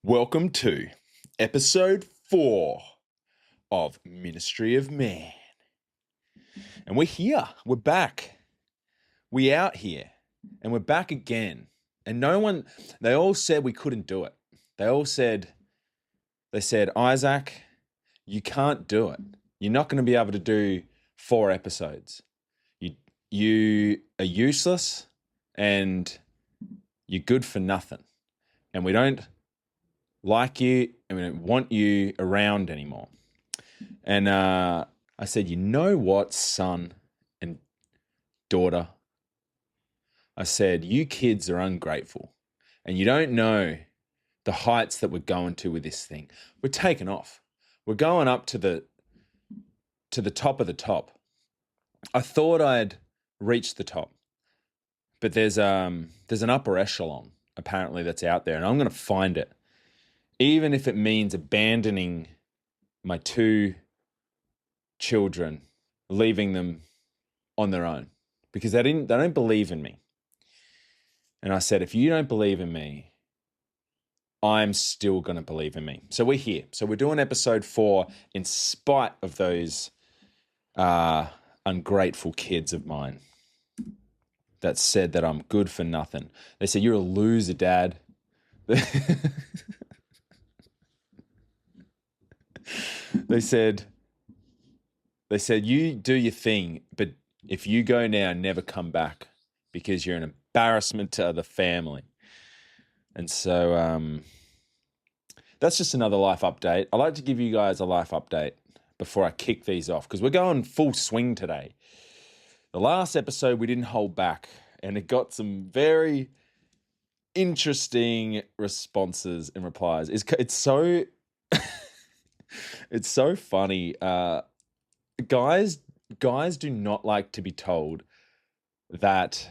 Welcome to Episode 4 of Ministry of Man. And we're here. We're back. We out here. And we're back again. And they all said we couldn't do it. They said, Isaac, you can't do it. You're not going to be able to do 4 episodes. You are useless and you're good for nothing. And we don't like you and we don't want you around anymore. And I said, you know what, son and daughter? I said, you kids are ungrateful and you don't know the heights that we're going to with this thing. We're taking off. We're going up to the top of the top. I thought I'd reached the top, but there's an upper echelon apparently that's out there, and I'm going to find it, even if it means abandoning my 2 children, leaving them on their own, because they don't believe in me. And I said, if you don't believe in me, I'm still going to believe in me. So we're here. So we're doing episode 4 in spite of those ungrateful kids of mine that said that I'm good for nothing. They said, you're a loser, Dad. They said, you do your thing, but if you go now, never come back because you're an embarrassment to the family. And so that's just another life update. I like to give you guys a life update before I kick these off, because we're going full swing today. The last episode, we didn't hold back, and it got some very interesting responses and replies. It's so... It's so funny. Guys do not like to be told that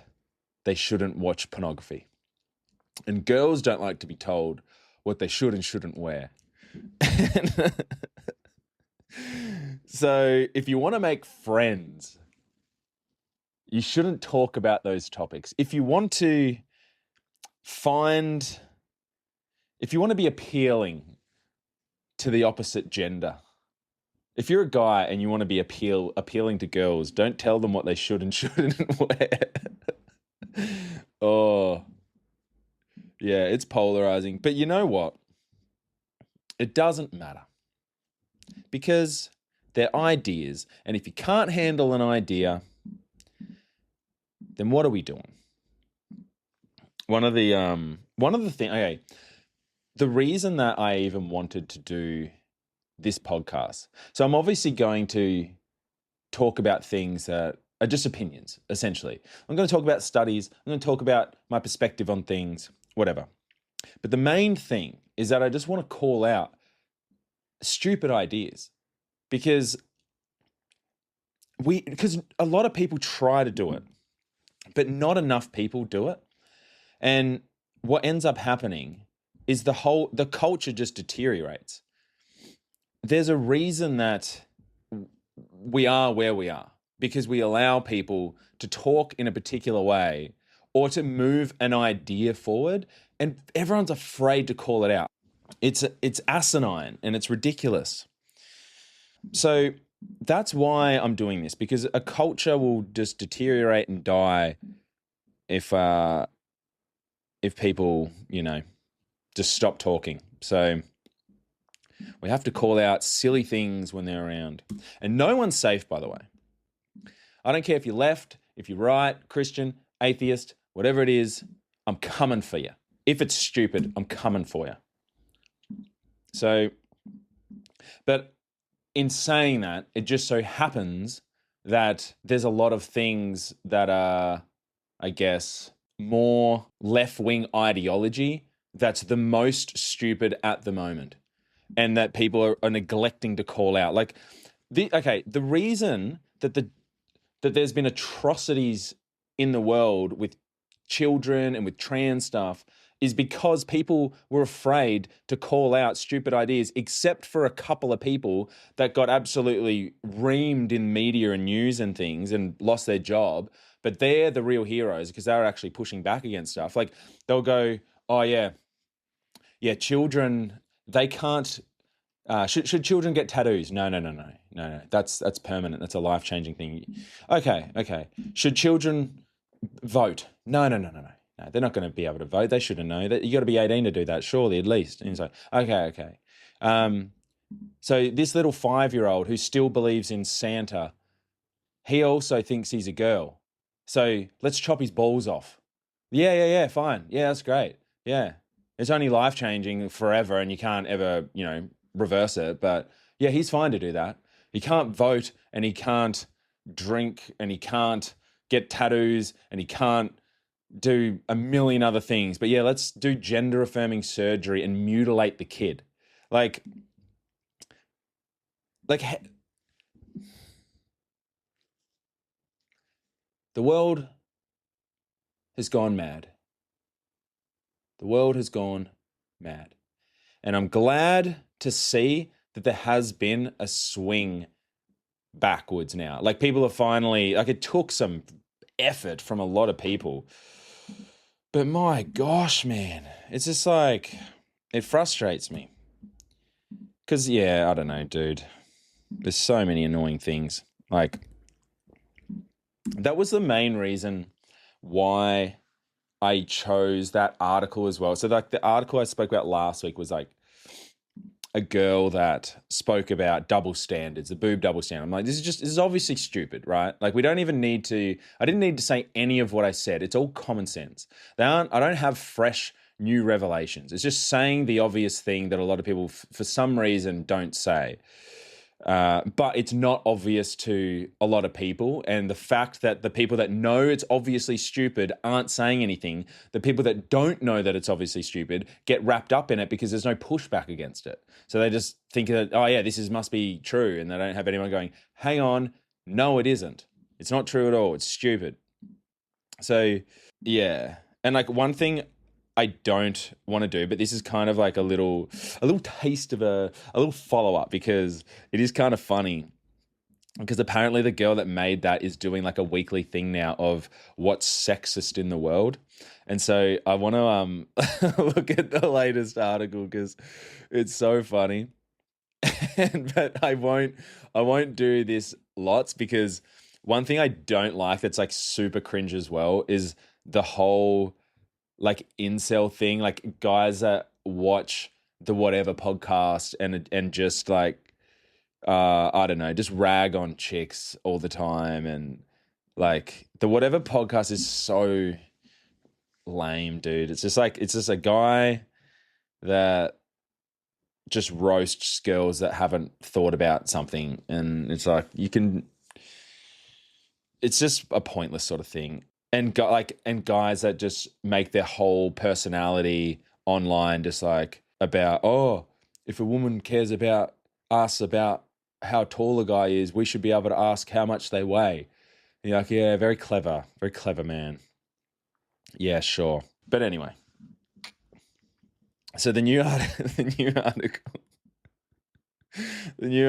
they shouldn't watch pornography. And girls don't like to be told what they should and shouldn't wear. So if you want to make friends, you shouldn't talk about those topics. If you want to be appealing to the opposite gender, if you're a guy and you want to be appealing to girls, don't tell them what they should and shouldn't wear. Oh, yeah, it's polarizing. But you know what? It doesn't matter, because they're ideas. And if you can't handle an idea, then what are we doing? One of the things, okay, the reason that I even wanted to do this podcast, so I'm obviously going to talk about things that are just opinions, essentially. I'm going to talk about studies. I'm going to talk about my perspective on things, whatever. But the main thing is that I just want to call out stupid ideas, because a lot of people try to do it, but not enough people do it. And what ends up happening is the culture just deteriorates. There's a reason that we are where we are, because we allow people to talk in a particular way or to move an idea forward, and everyone's afraid to call it out. It's asinine and it's ridiculous. So that's why I'm doing this, because a culture will just deteriorate and die if people, just stop talking. So we have to call out silly things when they're around. And no one's safe, by the way. I don't care if you're left, if you're right, Christian, atheist, whatever it is, I'm coming for you. If it's stupid, I'm coming for you. So, but in saying that, it just so happens that there's a lot of things that are, I guess, more left-wing ideology that's the most stupid at the moment, and that people are neglecting to call out. Like, the reason that there's been atrocities in the world with children and with trans stuff is because people were afraid to call out stupid ideas, except for a couple of people that got absolutely reamed in media and news and things and lost their job. But they're the real heroes because they're actually pushing back against stuff. Like, they'll go, oh yeah, yeah, children, they can't. Should children get tattoos? No. That's permanent. That's a life-changing thing. Okay. Should children vote? No. No, they're not going to be able to vote. They shouldn't know that. You got to be 18 to do that, surely, at least. And he's like, okay. So this little 5-year-old who still believes in Santa, he also thinks he's a girl. So let's chop his balls off. Yeah, fine. Yeah, that's great. Yeah. It's only life-changing forever and you can't ever, reverse it. But yeah, he's fine to do that. He can't vote and he can't drink and he can't get tattoos and he can't do a million other things. But yeah, let's do gender-affirming surgery and mutilate the kid. Like the world has gone mad. The world has gone mad. And I'm glad to see that there has been a swing backwards now. Like people are finally, like it took some effort from a lot of people. But my gosh, man, it's just like, it frustrates me. Because, yeah, I don't know, dude. There's so many annoying things. Like, that was the main reason why I chose that article as well. So like the article I spoke about last week was like a girl that spoke about double standards, the boob double standard. I'm like, this is obviously stupid, right? Like I didn't need to say any of what I said. It's all common sense. I don't have fresh new revelations. It's just saying the obvious thing that a lot of people for some reason don't say. But it's not obvious to a lot of people. And the fact that the people that know it's obviously stupid aren't saying anything, the people that don't know that it's obviously stupid get wrapped up in it because there's no pushback against it. So they just think that, oh yeah, must be true. And they don't have anyone going, hang on, no, it isn't. It's not true at all. It's stupid. So yeah. And like one thing I don't want to do, but this is kind of like a little taste of a little follow-up because it is kind of funny because apparently the girl that made that is doing like a weekly thing now of what's sexist in the world. And so I want to look at the latest article because it's so funny. But I won't do this lots because one thing I don't like that's like super cringe as well is the whole like incel thing, like guys that watch the whatever podcast and just like I don't know, just rag on chicks all the time, and like the whatever podcast is so lame, dude. It's just a guy that just roasts girls that haven't thought about something, and it's like it's just a pointless sort of thing. And guys that just make their whole personality online just like about, oh, if a woman cares about us about how tall a guy is, we should be able to ask how much they weigh. And you're like, yeah, very clever, man. Yeah, sure. But anyway, so the new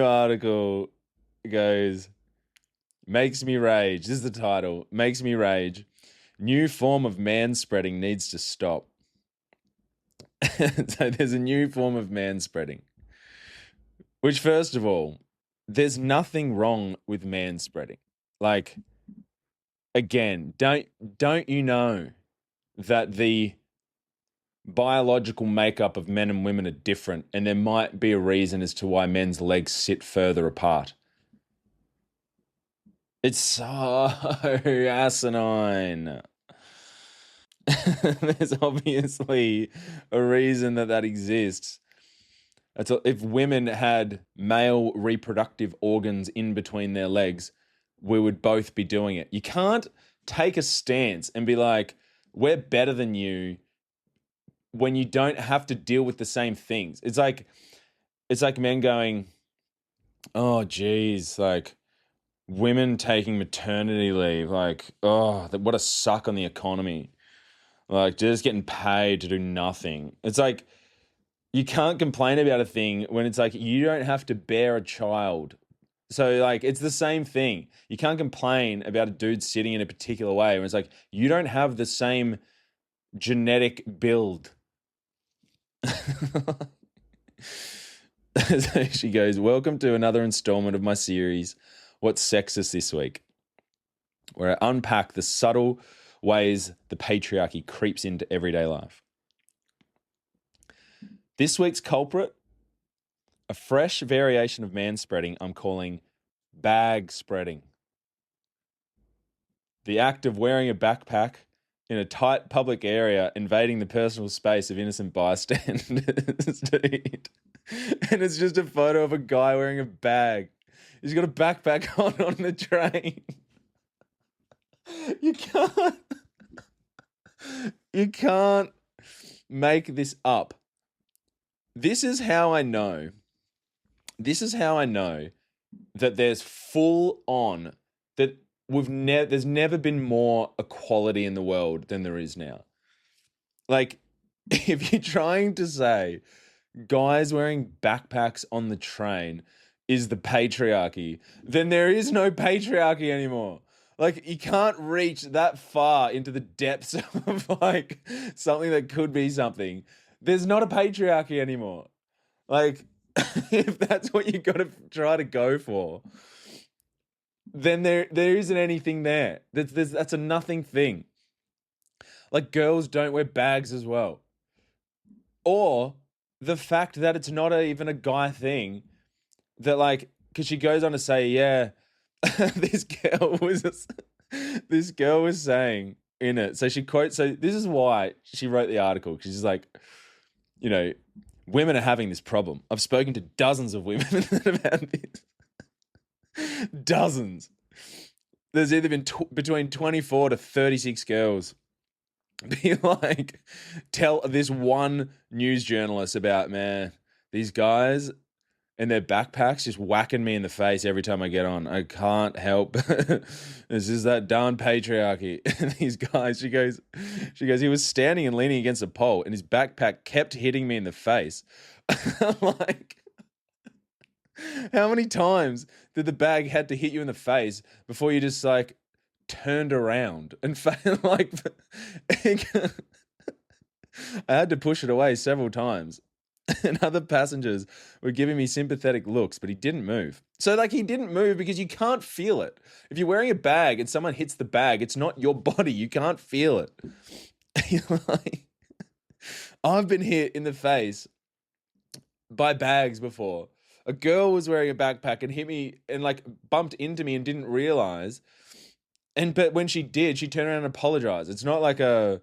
article goes, makes me rage. This is the title. Makes me rage. New form of manspreading needs to stop. So there's a new form of manspreading. Which, first of all, there's nothing wrong with manspreading. Like, again, don't you know that the biological makeup of men and women are different, and there might be a reason as to why men's legs sit further apart. It's so asinine. There's obviously a reason that exists. If women had male reproductive organs in between their legs, we would both be doing it. You can't take a stance and be like, we're better than you when you don't have to deal with the same things. It's like men going, oh, geez, like women taking maternity leave, like, oh, what a suck on the economy. Like just getting paid to do nothing. It's like, you can't complain about a thing when it's like you don't have to bear a child. So like it's the same thing. You can't complain about a dude sitting in a particular way when it's like you don't have the same genetic build. So she goes, welcome to another installment of my series, What's Sexist This Week, where I unpack the subtle ways the patriarchy creeps into everyday life. This week's culprit, a fresh variation of manspreading I'm calling bag spreading. The act of wearing a backpack in a tight public area, invading the personal space of innocent bystanders. And it's just a photo of a guy wearing a bag. He's got a backpack on the train. You can't make this up. This is how I know that there's full on, that there's never been more equality in the world than there is now. Like, if you're trying to say guys wearing backpacks on the train is the patriarchy, then there is no patriarchy anymore. Like, you can't reach that far into the depths of like something that could be something. There's not a patriarchy anymore. Like, if that's what you got to try to go for, then there isn't anything there. That's a nothing thing. Like, girls don't wear bags as well. Or the fact that it's not even a guy thing, that like, because she goes on to say, yeah, this girl was saying in it. So she quotes, so this is why she wrote the article, because she's like, you know, women are having this problem. I've spoken to dozens of women that have had this. Dozens. There's either been between 24 to 36 girls be like, tell this one news journalist about, man, these guys and their backpacks just whacking me in the face every time I get on. I can't help. This is that darn patriarchy. And these guys, she goes, he was standing and leaning against a pole and his backpack kept hitting me in the face. I'm like, how many times did the bag had to hit you in the face before you just like turned around and like, I had to push it away several times. And other passengers were giving me sympathetic looks, but he didn't move. So like, he didn't move because you can't feel it. If you're wearing a bag and someone hits the bag, it's not your body. You can't feel it. Like, I've been hit in the face by bags before. A girl was wearing a backpack and hit me and like bumped into me and didn't realize. But when she did, she turned around and apologized. It's not like a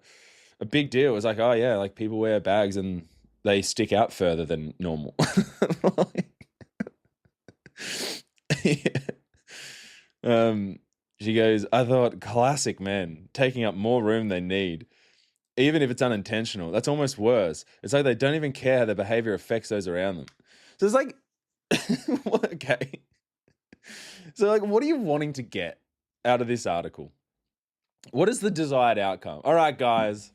big deal. It was like, oh yeah, like people wear bags and they stick out further than normal. She goes, I thought, classic men, taking up more room they need, even if it's unintentional. That's almost worse. It's like they don't even care how their behavior affects those around them. So it's like, okay. So like, what are you wanting to get out of this article? What is the desired outcome? All right, guys,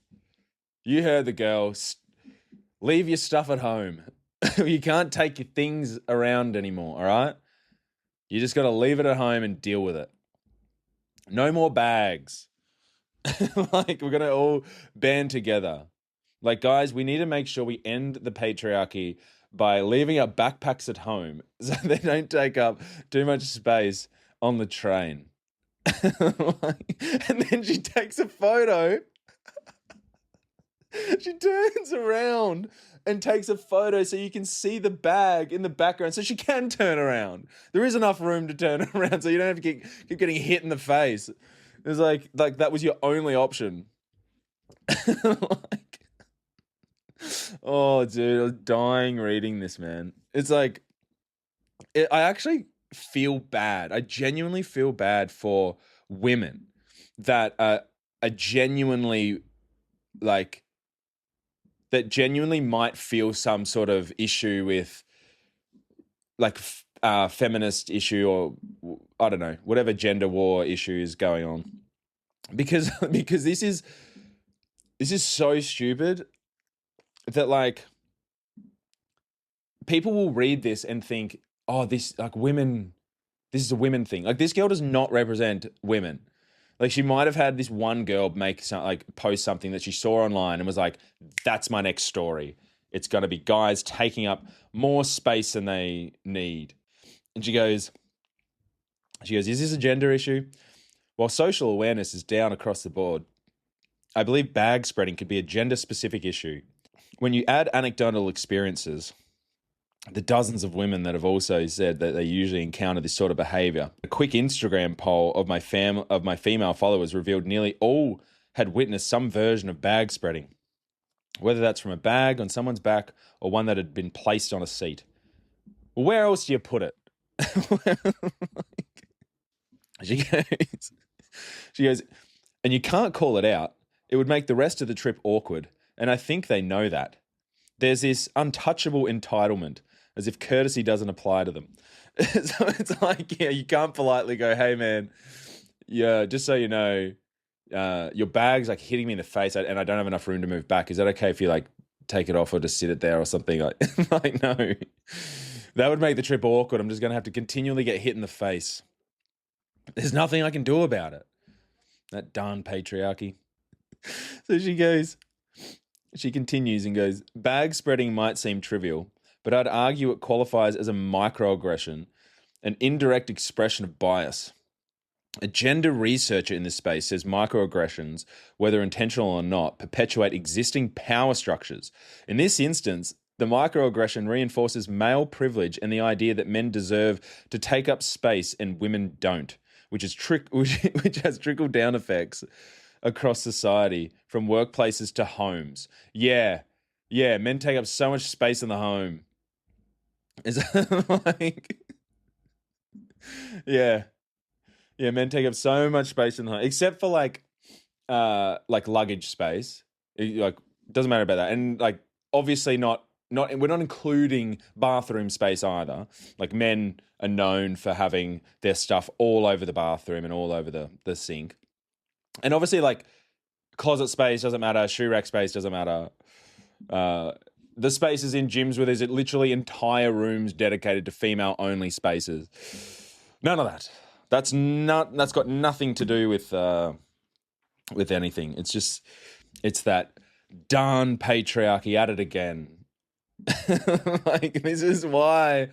you heard the girl. Leave your stuff at home. You can't take your things around anymore, all right? You just got to leave it at home and deal with it. No more bags. Like, we're going to all band together. Like, guys, we need to make sure we end the patriarchy by leaving our backpacks at home so they don't take up too much space on the train. And then she takes a photo. She turns around and takes a photo so you can see the bag in the background, so she can turn around. There is enough room to turn around so you don't have to keep getting hit in the face. It's like that was your only option. Like, oh, dude, I was dying reading this, man. It's like, I actually feel bad. I genuinely feel bad for women that are genuinely like, that genuinely might feel some sort of issue with like feminist issue, or I don't know, whatever gender war issue is going on. Because this is so stupid that like people will read this and think, oh, this like women, this is a women thing. Like, this girl does not represent women. Like, she might have had this one girl post something that she saw online and was like, that's my next story. it's going to be guys taking up more space than they need. And she goes, is this a gender issue? While social awareness is down across the board, I believe bag spreading could be a gender-specific issue. When you add anecdotal experiences, the dozens of women that have also said that they usually encounter this sort of behavior. A quick Instagram poll of my female followers revealed nearly all had witnessed some version of bag spreading, whether that's from a bag on someone's back or one that had been placed on a seat. Well, where else do you put it? She goes, and you can't call it out. It would make the rest of the trip awkward, and I think they know that. There's this untouchable entitlement, as if courtesy doesn't apply to them. So it's like, you can't politely go, hey, man, yeah, just so you know, your bag's like hitting me in the face and I don't have enough room to move back. Is that okay if you like take it off or just sit it there or something? Like no. That would make the trip awkward. I'm just going to have to continually get hit in the face. There's nothing I can do about it. That darn patriarchy. So she continues and goes, bag spreading might seem trivial, but I'd argue it qualifies as a microaggression, an indirect expression of bias. A gender researcher in this space says microaggressions, whether intentional or not, perpetuate existing power structures. In this instance, the microaggression reinforces male privilege and the idea that men deserve to take up space and women don't, which has trickle-down effects across society, from workplaces to homes. Yeah, men take up so much space in the home. Is like, yeah, men take up so much space in the home, except for like luggage space. Like, doesn't matter about that, and like obviously not. We're not including bathroom space either. Like, men are known for having their stuff all over the bathroom and all over the sink. And obviously, like, closet space doesn't matter. Shoe rack space doesn't matter. The spaces in gyms where there's literally entire rooms dedicated to female-only spaces. None of that. That's got nothing to do with anything. It's that darn patriarchy at it again. Like, this is why,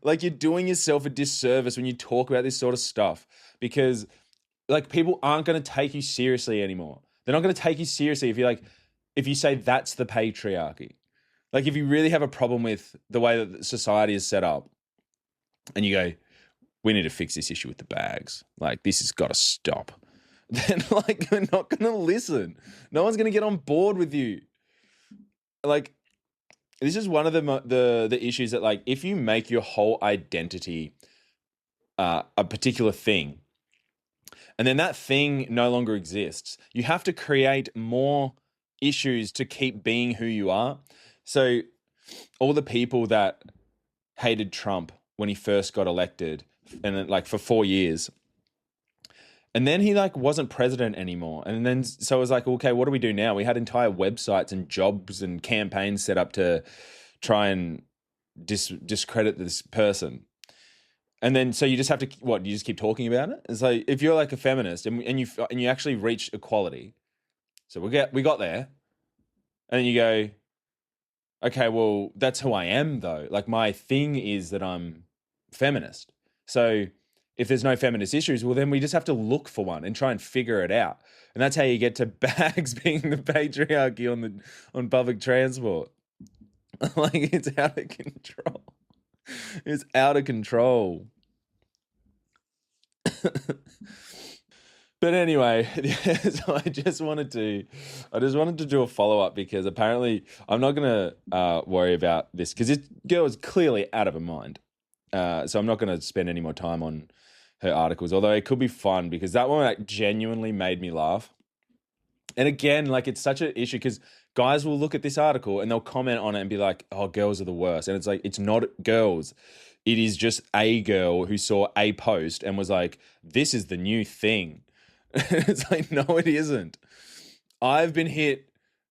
like, you're doing yourself a disservice when you talk about this sort of stuff, because like, people aren't going to take you seriously anymore. They're not going to take you seriously if you say that's the patriarchy. Like, if you really have a problem with the way that society is set up and you go, we need to fix this issue with the bags, like, this has got to stop, then like, we're not going to listen. No one's going to get on board with you. Like, this is one of the issues that, like, if you make your whole identity a particular thing, and then that thing no longer exists, you have to create more issues to keep being who you are. So all the people that hated Trump when he first got elected, and then, like, for 4 years, and then he like wasn't president anymore. And then so it was like, okay, what do we do now? We had entire websites and jobs and campaigns set up to try and discredit this person. And then so you just have to, you just keep talking about it? It's like, if you're like a feminist and you actually reach equality, so we got there, and then you go, okay, well, that's who I am though. Like, my thing is that I'm feminist. So if there's no feminist issues, well, then we just have to look for one and try and figure it out. And that's how you get to bags being the patriarchy on public transport. Like, it's out of control. It's out of control. But anyway, so I just wanted to do a follow-up, because apparently I'm not going to worry about this, because this girl is clearly out of her mind. So I'm not going to spend any more time on her articles, although it could be fun, because that one, like, genuinely made me laugh. And again, like, it's such an issue, because guys will look at this article and they'll comment on it and be like, oh, girls are the worst. And it's like, it's not girls. It is just a girl who saw a post and was like, this is the new thing. It's like, no, it isn't. I've been hit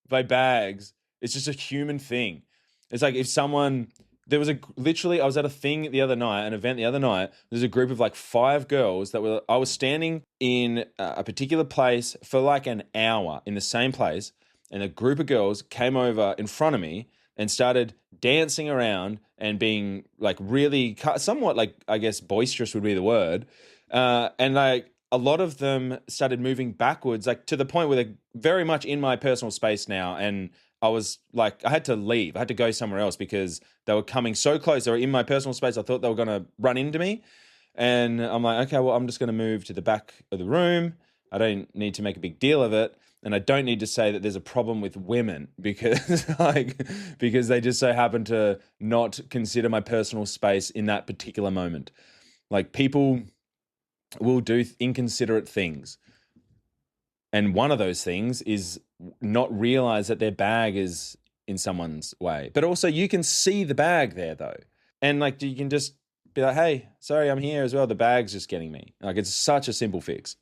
by bags. It's just a human thing. It's like, if someone... I was at a thing the other night, an event the other night. There's a group of like 5 girls I was standing in a particular place for like an hour in the same place, and a group of girls came over in front of me, and started dancing around and being like really somewhat like, I guess, boisterous would be the word. And like a lot of them started moving backwards, like to the point where they're very much in my personal space now. And I was like, I had to leave. I had to go somewhere else because they were coming so close. They were in my personal space. I thought they were going to run into me. And I'm like, okay, well, I'm just going to move to the back of the room. I don't need to make a big deal of it. And I don't need to say that there's a problem with women because because they just so happen to not consider my personal space in that particular moment. Like, people will do inconsiderate things. And one of those things is not realize that their bag is in someone's way. But also you can see the bag there though. And like, you can just be like, hey, sorry, I'm here as well. The bag's just getting me. Like, it's such a simple fix.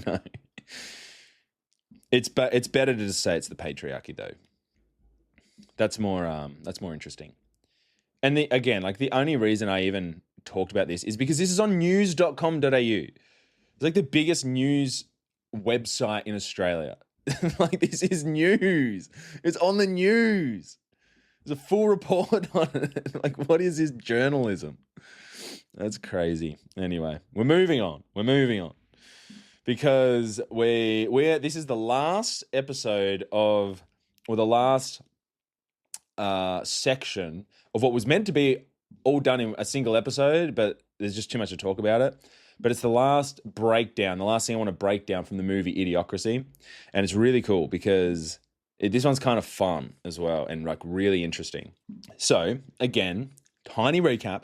No. It's better to just say it's the patriarchy though. That's more interesting. And again, like the only reason I even talked about this is because this is on news.com.au. It's like the biggest news website in Australia. Like, this is news. It's on the news. There's a full report on it. Like, what is this journalism? That's crazy. Anyway, we're moving on. Because this is the last episode or the last section of what was meant to be all done in a single episode, but there's just too much to talk about it. But it's the last breakdown, the last thing I want to break down from the movie Idiocracy. And it's really cool because this one's kind of fun as well and like really interesting. So again, tiny recap.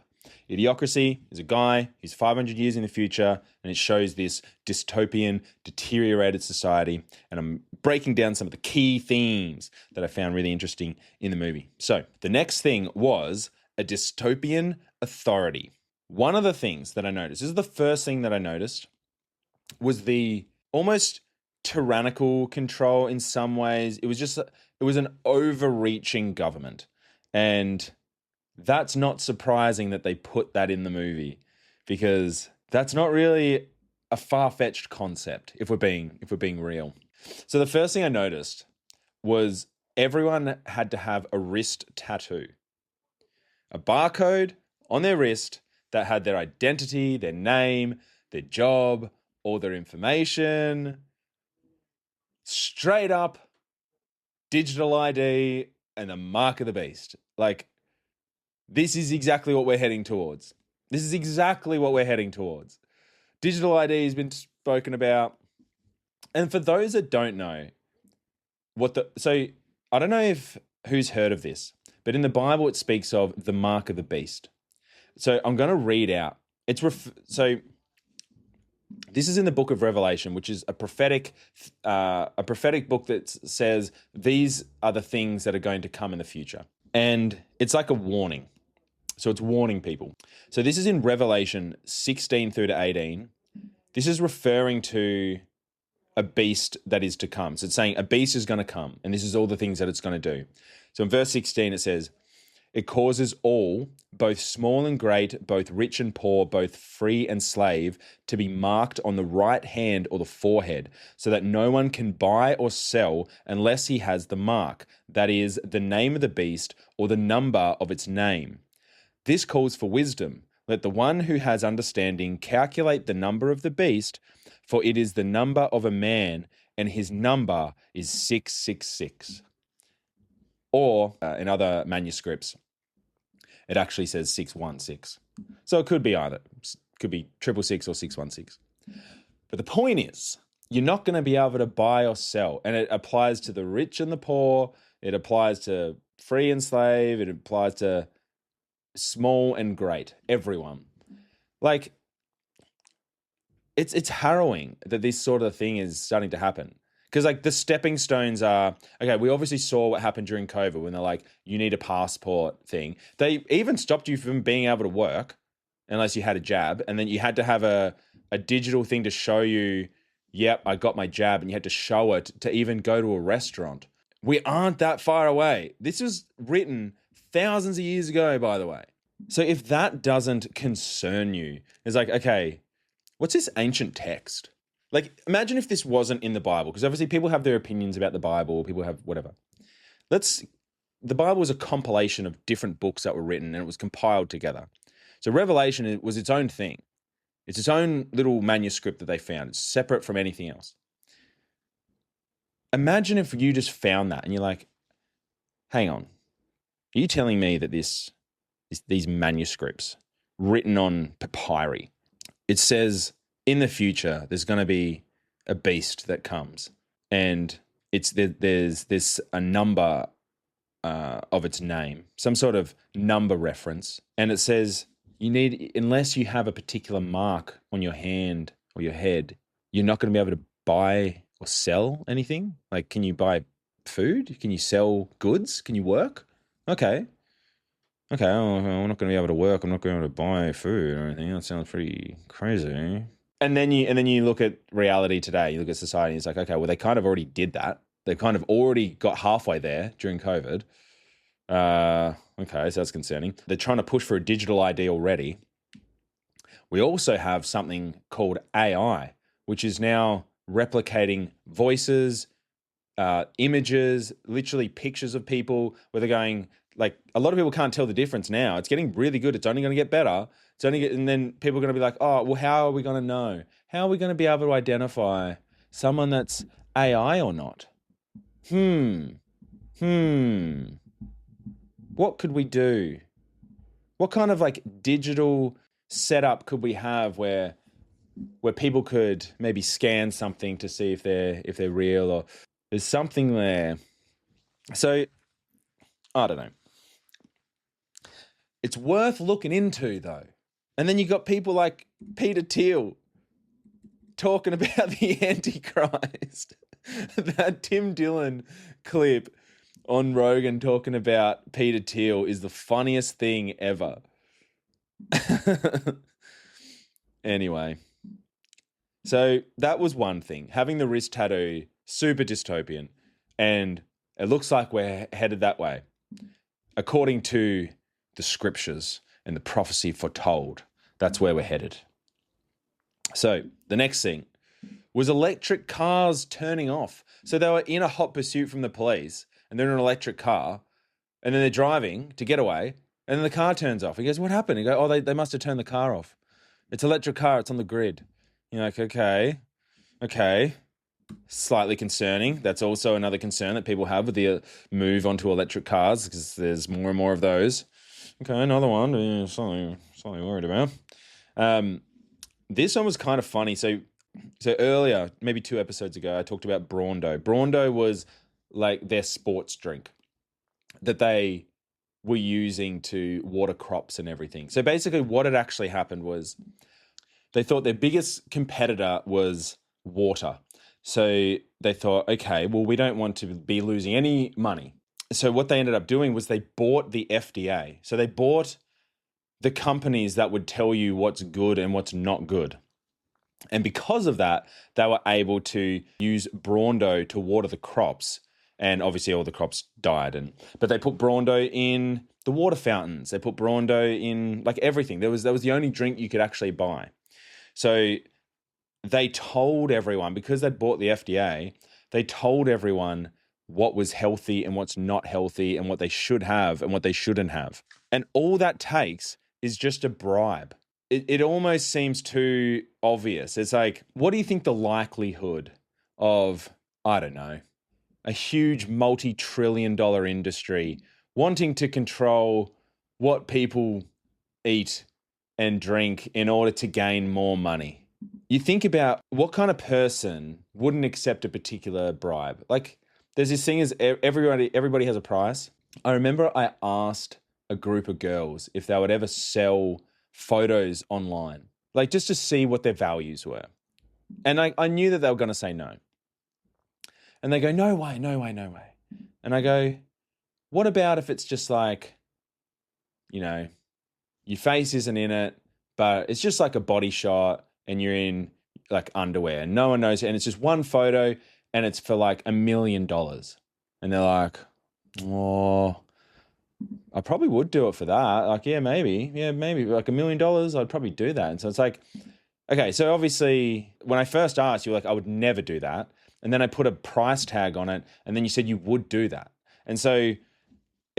Idiocracy is a guy who's 500 years in the future, and it shows this dystopian, deteriorated society. And I'm breaking down some of the key themes that I found really interesting in the movie. So the next thing was a dystopian authority. One of the things that I noticed, this is the first thing that I noticed, was the almost tyrannical control in some ways. It was an overreaching government. And that's not surprising that they put that in the movie, because that's not really a far-fetched concept if we're being real. So the first thing I noticed was everyone had to have a wrist tattoo. A barcode on their wrist that had their identity, their name, their job, all their information. Straight up digital ID and the mark of the beast. Like, this is exactly what we're heading towards. Digital ID has been spoken about. And for those that don't know, so I don't know who's heard of this, but in the Bible it speaks of the mark of the beast. So I'm going to read out. So this is in the book of Revelation, which is a prophetic book that says these are the things that are going to come in the future. And it's like a warning. So it's warning people. So this is in Revelation 16 through to 18. This is referring to a beast that is to come. So it's saying a beast is going to come, and this is all the things that it's going to do. So in verse 16 it says, it causes all, both small and great, both rich and poor, both free and slave, to be marked on the right hand or the forehead, so that no one can buy or sell unless he has the mark, that is, the name of the beast or the number of its name. This calls for wisdom. Let the one who has understanding calculate the number of the beast, for it is the number of a man, and his number is 666. Or in other manuscripts, it actually says 616. So it could be either. It could be 666 or 616. But the point is, you're not going to be able to buy or sell. And it applies to the rich and the poor. It applies to free and slave. It applies to small and great, everyone. Like, it's harrowing that this sort of thing is starting to happen. Because like the stepping stones are, okay, we obviously saw what happened during COVID when they're like, you need a passport thing. They even stopped you from being able to work unless you had a jab. And then you had to have a digital thing to show you, yep, I got my jab, and you had to show it to even go to a restaurant. We aren't that far away. This was written thousands of years ago, by the way. So if that doesn't concern you, it's like, okay, what's this ancient text? Like, imagine if this wasn't in the Bible, because obviously people have their opinions about the Bible, people have whatever. Let's the Bible was a compilation of different books that were written, and it was compiled together. So Revelation was its own thing. It's its own little manuscript that they found. It's separate from anything else. Imagine if you just found that and you're like, hang on, are you telling me that these manuscripts written on papyri, it says in the future there's going to be a beast that comes, and there's a number of its name, some sort of number reference, and it says unless you have a particular mark on your hand or your head, you're not going to be able to buy or sell anything. Like, can you buy food? Can you sell goods? Can you work? Okay, I'm not going to be able to work. I'm not going to be able to buy food or anything. That sounds pretty crazy. And then you look at reality today. You look at society. And it's like, okay, well, they kind of already did that. They kind of already got halfway there during COVID. Okay, so that's concerning. They're trying to push for a digital ID already. We also have something called AI, which is now replicating voices, images, literally pictures of people, where they're going, like, a lot of people can't tell the difference now. It's getting really good. It's only going to get better. And then people are going to be like, oh, well, how are we going to know? How are we going to be able to identify someone that's AI or not? What could we do? What kind of like digital setup could we have where people could maybe scan something to see if they're real, or there's something there? So I don't know. It's worth looking into though. And then you got people like Peter Thiel talking about the Antichrist. That Tim Dillon clip on Rogan talking about Peter Thiel is the funniest thing ever. Anyway, so that was one thing. Having the wrist tattoo, super dystopian. And it looks like we're headed that way, according to the scriptures and the prophecy foretold. That's where we're headed. So the next thing was electric cars turning off. So they were in a hot pursuit from the police, and they're in an electric car, and then they're driving to get away, and then the car turns off. He goes, what happened? He goes, oh, they must have turned the car off. It's an electric car. It's on the grid. You're like, okay. Slightly concerning. That's also another concern that people have with the move onto electric cars, because there's more and more of those. Okay, another one. Something worried about. This one was kind of funny. So earlier, maybe 2 episodes ago, I talked about Braundo. Braundo was like their sports drink that they were using to water crops and everything. So basically what had actually happened was they thought their biggest competitor was water. So they thought, okay, well, we don't want to be losing any money. So what they ended up doing was they bought the FDA. So they bought the companies that would tell you what's good and what's not good. And because of that, they were able to use Braundo to water the crops. And obviously all the crops died. But they put Braundo in the water fountains. They put Braundo in like everything. That was the only drink you could actually buy. So they told everyone, because they'd bought the FDA, they told everyone what was healthy and what's not healthy and what they should have and what they shouldn't have. And all that takes is just a bribe. It almost seems too obvious. It's like, what do you think the likelihood of, I don't know, a huge multi-trillion-dollar industry wanting to control what people eat and drink in order to gain more money? You think about what kind of person wouldn't accept a particular bribe. Like, there's this thing as everybody has a price. I remember I asked a group of girls if they would ever sell photos online, like just to see what their values were. And I knew that they were going to say no. And they go, no way. And I go, what about if it's just like, you know, your face isn't in it, but it's just like a body shot and you're in like underwear and no one knows it. And it's just one photo and it's for like $1 million. And they're like, oh, I probably would do it for that. Like, yeah, maybe like $1 million. I'd probably do that. And so it's like, okay, so obviously when I first asked you, like, I would never do that. And then I put a price tag on it. And then you said you would do that. And so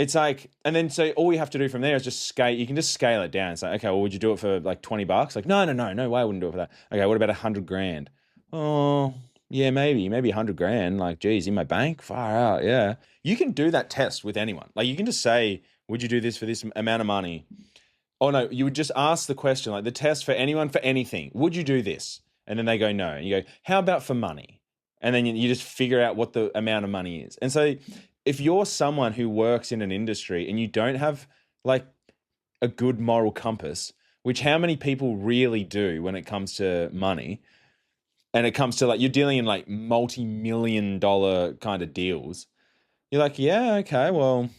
it's like, and then so all we have to do from there is just scale. You can just scale it down. It's like, okay, well, would you do it for like $20? Like, no way I wouldn't do it for that. Okay, what about $100,000? Oh, yeah, maybe $100,000. Like, geez, in my bank, far out. Yeah, you can do that test with anyone. Like, you can just say, would you do this for this amount of money? Oh no, you would just ask the question, like the test for anyone for anything. Would you do this? And then they go no. And you go, how about for money? And then you just figure out what the amount of money is. And so if you're someone who works in an industry and you don't have like a good moral compass, which how many people really do when it comes to money, and it comes to like you're dealing in like multi-million-dollar kind of deals, you're like, yeah, okay, well,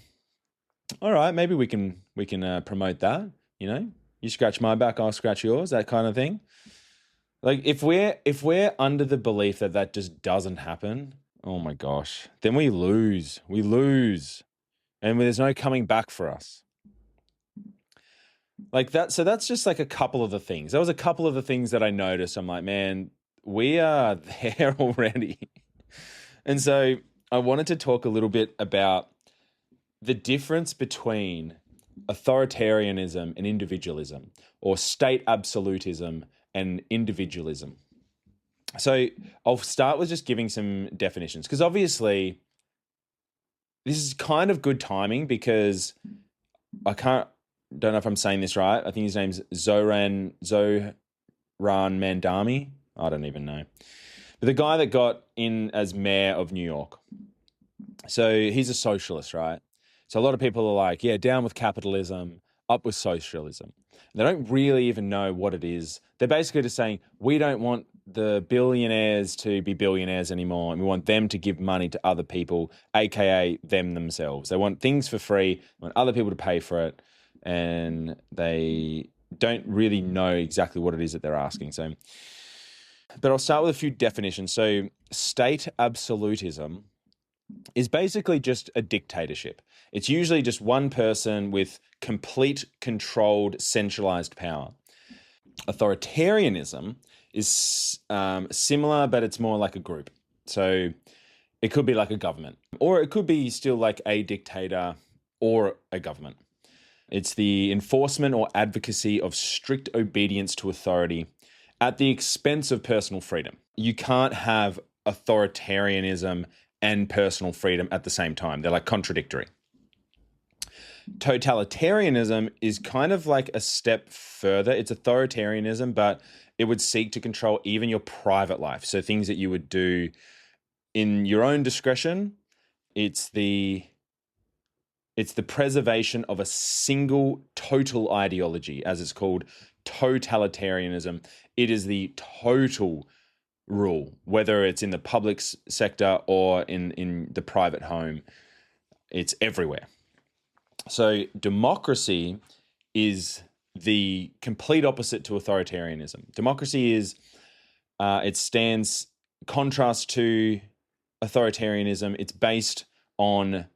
all right, maybe we can promote that. You know, you scratch my back, I'll scratch yours, that kind of thing. Like if we're under the belief that that just doesn't happen, oh my gosh, then we lose, and there's no coming back for us. Like that. So that's just like a couple of the things. That was a couple of the things that I noticed. I'm like, man, we are there already. And so I wanted to talk a little bit about the difference between authoritarianism and individualism, or state absolutism and individualism. So I'll start with just giving some definitions, because obviously this is kind of good timing, because don't know if I'm saying this right. I think his name's Zohran Mandami. I don't even know. But the guy that got in as mayor of New York. So he's a socialist, right? So a lot of people are like, yeah, down with capitalism, up with socialism. They don't really even know what it is. They're basically just saying, we don't want the billionaires to be billionaires anymore, and we want them to give money to other people, aka them themselves. They want things for free, they want other people to pay for it, and they don't really know exactly what it is that they're asking. So, but I'll start with a few definitions. So state absolutism is basically just a dictatorship. It's usually just one person with complete controlled centralized power. Authoritarianism is similar, but it's more like a group. So it could be like a government, or it could be still like a dictator or a government. It's the enforcement or advocacy of strict obedience to authority at the expense of personal freedom. You can't have authoritarianism and personal freedom at the same time. They're like contradictory. Totalitarianism is kind of like a step further. It's authoritarianism, but it would seek to control even your private life. So things that you would do in your own discretion. It's the preservation of a single total ideology, as it's called, totalitarianism. It is the total rule, whether it's in the public sector or in the private home. It's everywhere. So democracy is the complete opposite to authoritarianism. Democracy is, it stands contrast to authoritarianism. It's based on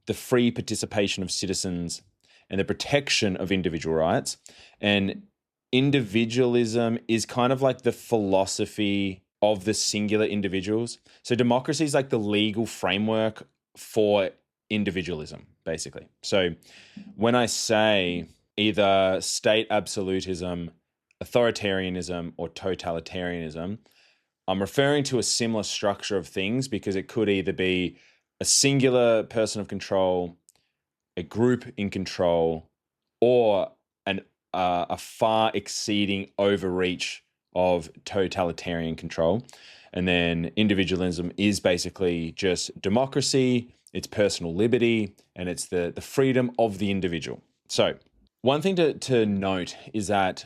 the free participation of citizens and the protection of individual rights. And individualism is kind of like the philosophy of the singular individuals. So democracy is like the legal framework for individualism, basically. So when I say either state absolutism, authoritarianism, or totalitarianism, I'm referring to a similar structure of things, because it could either be a singular person of control, a group in control, or a far exceeding overreach of totalitarian control. And then individualism is basically just democracy, it's personal liberty, and it's the freedom of the individual. So one thing to note is that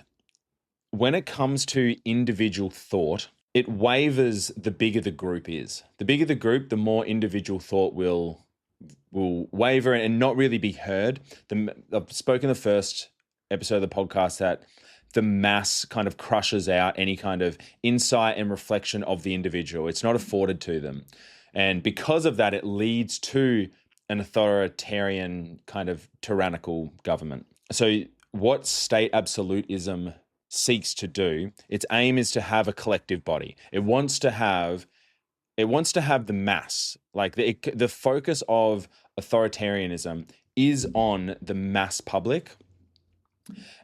when it comes to individual thought, it wavers the bigger the group is. The bigger the group, the more individual thought will waver and not really be heard. I've spoken in the first episode of the podcast that the mass kind of crushes out any kind of insight and reflection of the individual. It's not afforded to them. And because of that, it leads to an authoritarian kind of tyrannical government. So what state absolutism seeks to do, its aim is to have a collective body. It wants to have the mass. Like the focus of authoritarianism is on the mass public.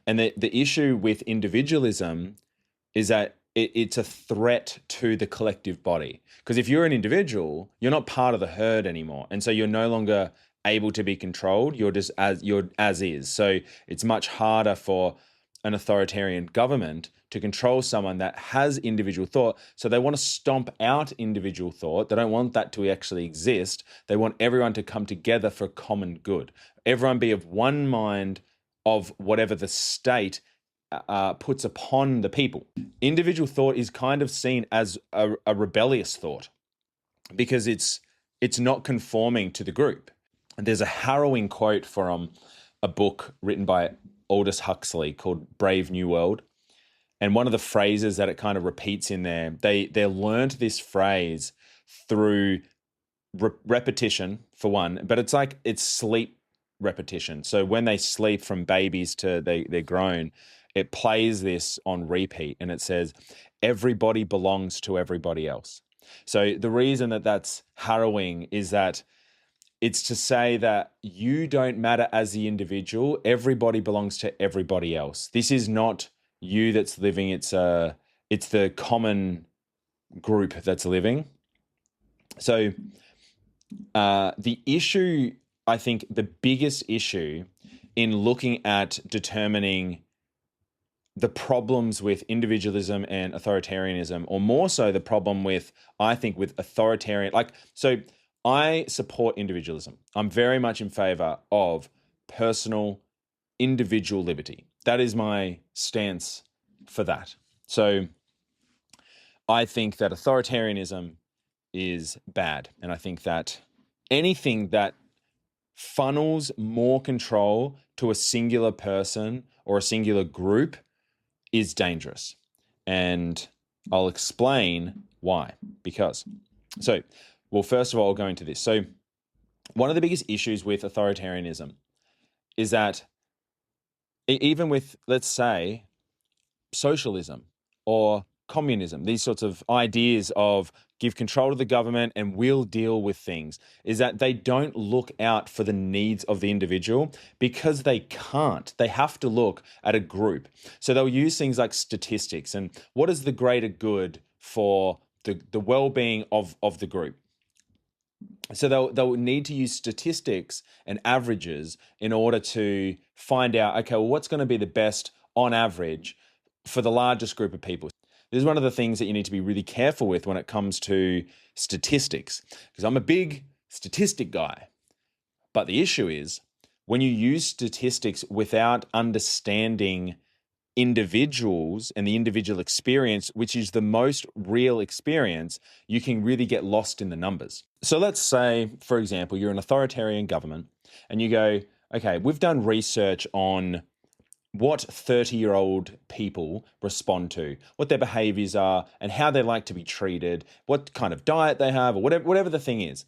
And the issue with individualism is that it's a threat to the collective body. Because if you're an individual, you're not part of the herd anymore. And so you're no longer able to be controlled. You're as is. So it's much harder for an authoritarian government to control someone that has individual thought. So they want to stomp out individual thought. They don't want that to actually exist. They want everyone to come together for common good. Everyone be of one mind of whatever the state puts upon the people. Individual thought is kind of seen as a rebellious thought because it's not conforming to the group. And there's a harrowing quote from a book written by Aldous Huxley called Brave New World. And one of the phrases that it kind of repeats in there, they learned this phrase through repetition, for one, but it's sleep repetition. So when they sleep from babies to they're grown, it plays this on repeat and it says, everybody belongs to everybody else. So the reason that that's harrowing is that it's to say that you don't matter as the individual. Everybody belongs to everybody else. This is not you that's living. It's the common group that's living. So the issue, I think the biggest issue in looking at determining the problems with individualism and authoritarianism, or more so the problem with, I think, with authoritarian, so I support individualism. I'm very much in favor of personal, individual liberty. That is my stance for that. So I think that authoritarianism is bad. And I think that anything that funnels more control to a singular person or a singular group is dangerous. And I'll explain why. First of all, I'll go into this. So one of the biggest issues with authoritarianism is that even with, let's say, socialism or communism, these sorts of ideas of give control to the government and we'll deal with things, is that they don't look out for the needs of the individual because they can't. They have to look at a group. So they'll use things like statistics and what is the greater good for the well-being of the group. So they'll need to use statistics and averages in order to find out, okay, well, what's going to be the best on average for the largest group of people. This is one of the things that you need to be really careful with when it comes to statistics, because I'm a big statistic guy. But the issue is when you use statistics without understanding individuals and the individual experience, which is the most real experience, you can really get lost in the numbers. So let's say, for example, you're an authoritarian government and you go, okay, we've done research on what 30-year-old people respond to, what their behaviors are and how they like to be treated, what kind of diet they have, or whatever the thing is.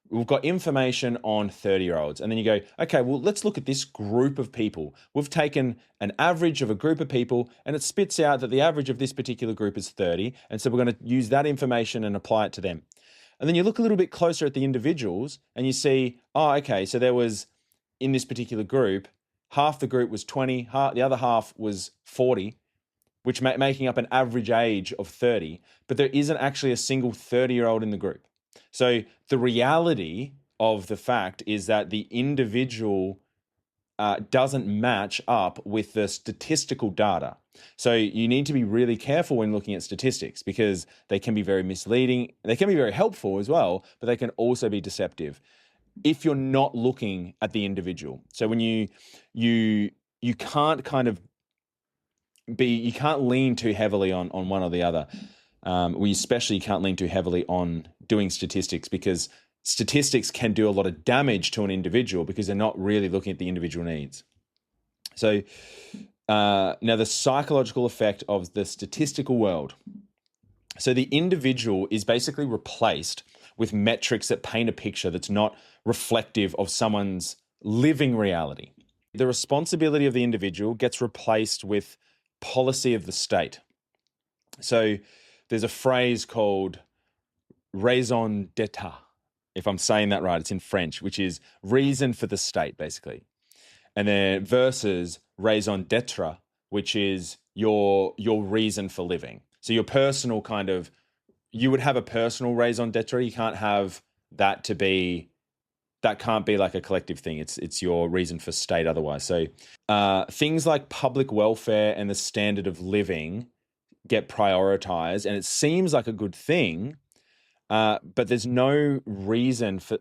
We've got information on 30-year-olds. And then you go, okay, well, let's look at this group of people. We've taken an average of a group of people and it spits out that the average of this particular group is 30. And so we're going to use that information and apply it to them. And then you look a little bit closer at the individuals and you see, oh, okay, so there was, in this particular group, half the group was 20, the other half was 40, which making up an average age of 30. But there isn't actually a single 30-year-old in the group. So the reality of the fact is that the individual doesn't match up with the statistical data. So you need to be really careful when looking at statistics because they can be very misleading. They can be very helpful as well, but they can also be deceptive if you're not looking at the individual. So when you can't you can't lean too heavily on one or the other. We especially can't lean too heavily on doing statistics because statistics can do a lot of damage to an individual because they're not really looking at the individual needs. So now the psychological effect of the statistical world. So the individual is basically replaced with metrics that paint a picture that's not reflective of someone's living reality. The responsibility of the individual gets replaced with policy of the state. So there's a phrase called raison d'etat, if I'm saying that right, it's in French, which is reason for the state, basically. And then versus raison d'etre, which is your reason for living. So your personal kind of, you would have a personal raison d'etre. You can't have that to be, that can't be like a collective thing. It's your reason for state otherwise. So things like public welfare and the standard of living get prioritized, and it seems like a good thing, but there's no reason for,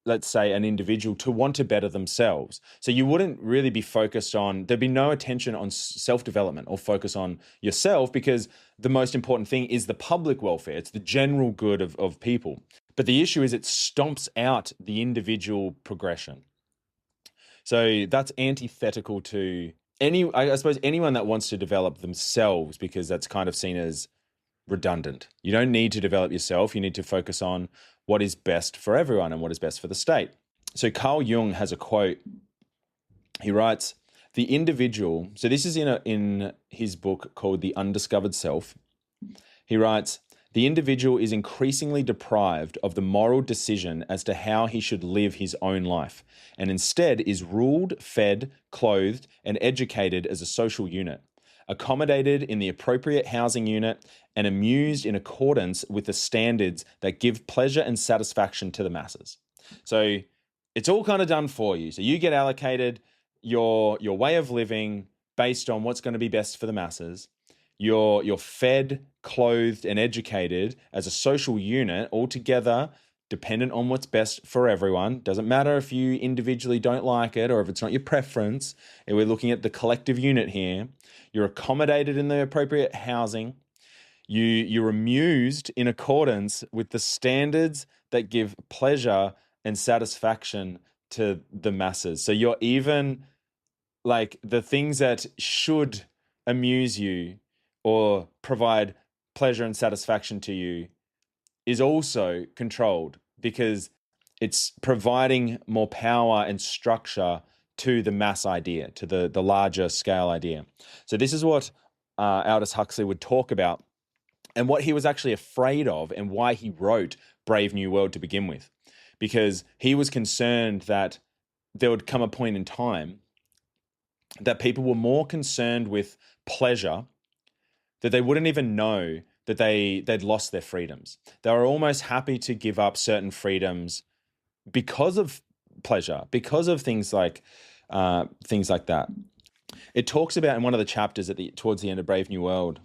let's say, an individual to want to better themselves. So you wouldn't really be focused on, there'd be no attention on self-development or focus on yourself, because the most important thing is the public welfare. It's the general good of people. But the issue is it stomps out the individual progression. So that's antithetical to I suppose anyone that wants to develop themselves, because that's kind of seen as redundant. You don't need to develop yourself. You need to focus on what is best for everyone and what is best for the state. So Carl Jung has a quote. He writes, the individual, so this is in his book called The Undiscovered Self. He writes, the individual is increasingly deprived of the moral decision as to how he should live his own life, and instead is ruled, fed, clothed, and educated as a social unit, accommodated in the appropriate housing unit, and amused in accordance with the standards that give pleasure and satisfaction to the masses. So it's all kind of done for you. So you get allocated your way of living based on what's going to be best for the masses. You're fed, clothed, and educated as a social unit, all together, dependent on what's best for everyone. Doesn't matter if you individually don't like it or if it's not your preference. And we're looking at the collective unit here. You're accommodated in the appropriate housing. You're amused in accordance with the standards that give pleasure and satisfaction to the masses. So you're even like the things that should amuse you or provide pleasure and satisfaction to you is also controlled, because it's providing more power and structure to the mass idea, to the larger scale idea. So this is what Aldous Huxley would talk about, and what he was actually afraid of, and why he wrote Brave New World to begin with, because he was concerned that there would come a point in time that people were more concerned with pleasure that they wouldn't even know that they'd lost their freedoms. They were almost happy to give up certain freedoms because of pleasure, because of things like that. It talks about in one of the chapters towards the end of Brave New World,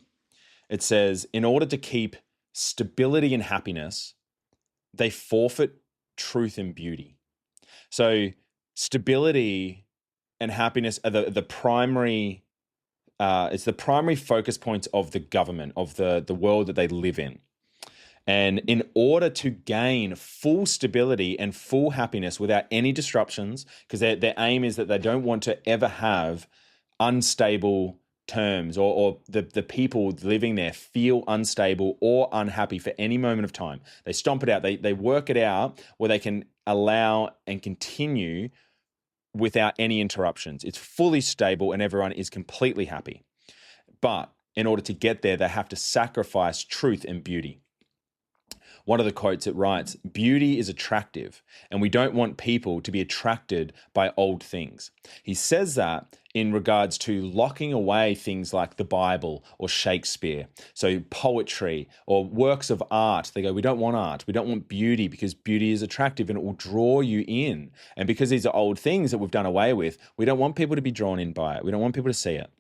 it says, in order to keep stability and happiness, they forfeit truth and beauty. So stability and happiness are the primary. It's the primary focus points of the government, of the world that they live in. And in order to gain full stability and full happiness without any disruptions, because their aim is that they don't want to ever have unstable terms, or the people living there feel unstable or unhappy for any moment of time. They stomp it out. They work it out where they can allow and continue without any interruptions. It's fully stable and everyone is completely happy. But in order to get there, they have to sacrifice truth and beauty. One of the quotes, it writes, beauty is attractive, and we don't want people to be attracted by old things. He says that in regards to locking away things like the Bible or Shakespeare, so poetry or works of art. They go, we don't want art. We don't want beauty, because beauty is attractive and it will draw you in. And because these are old things that we've done away with, we don't want people to be drawn in by it. We don't want people to see it.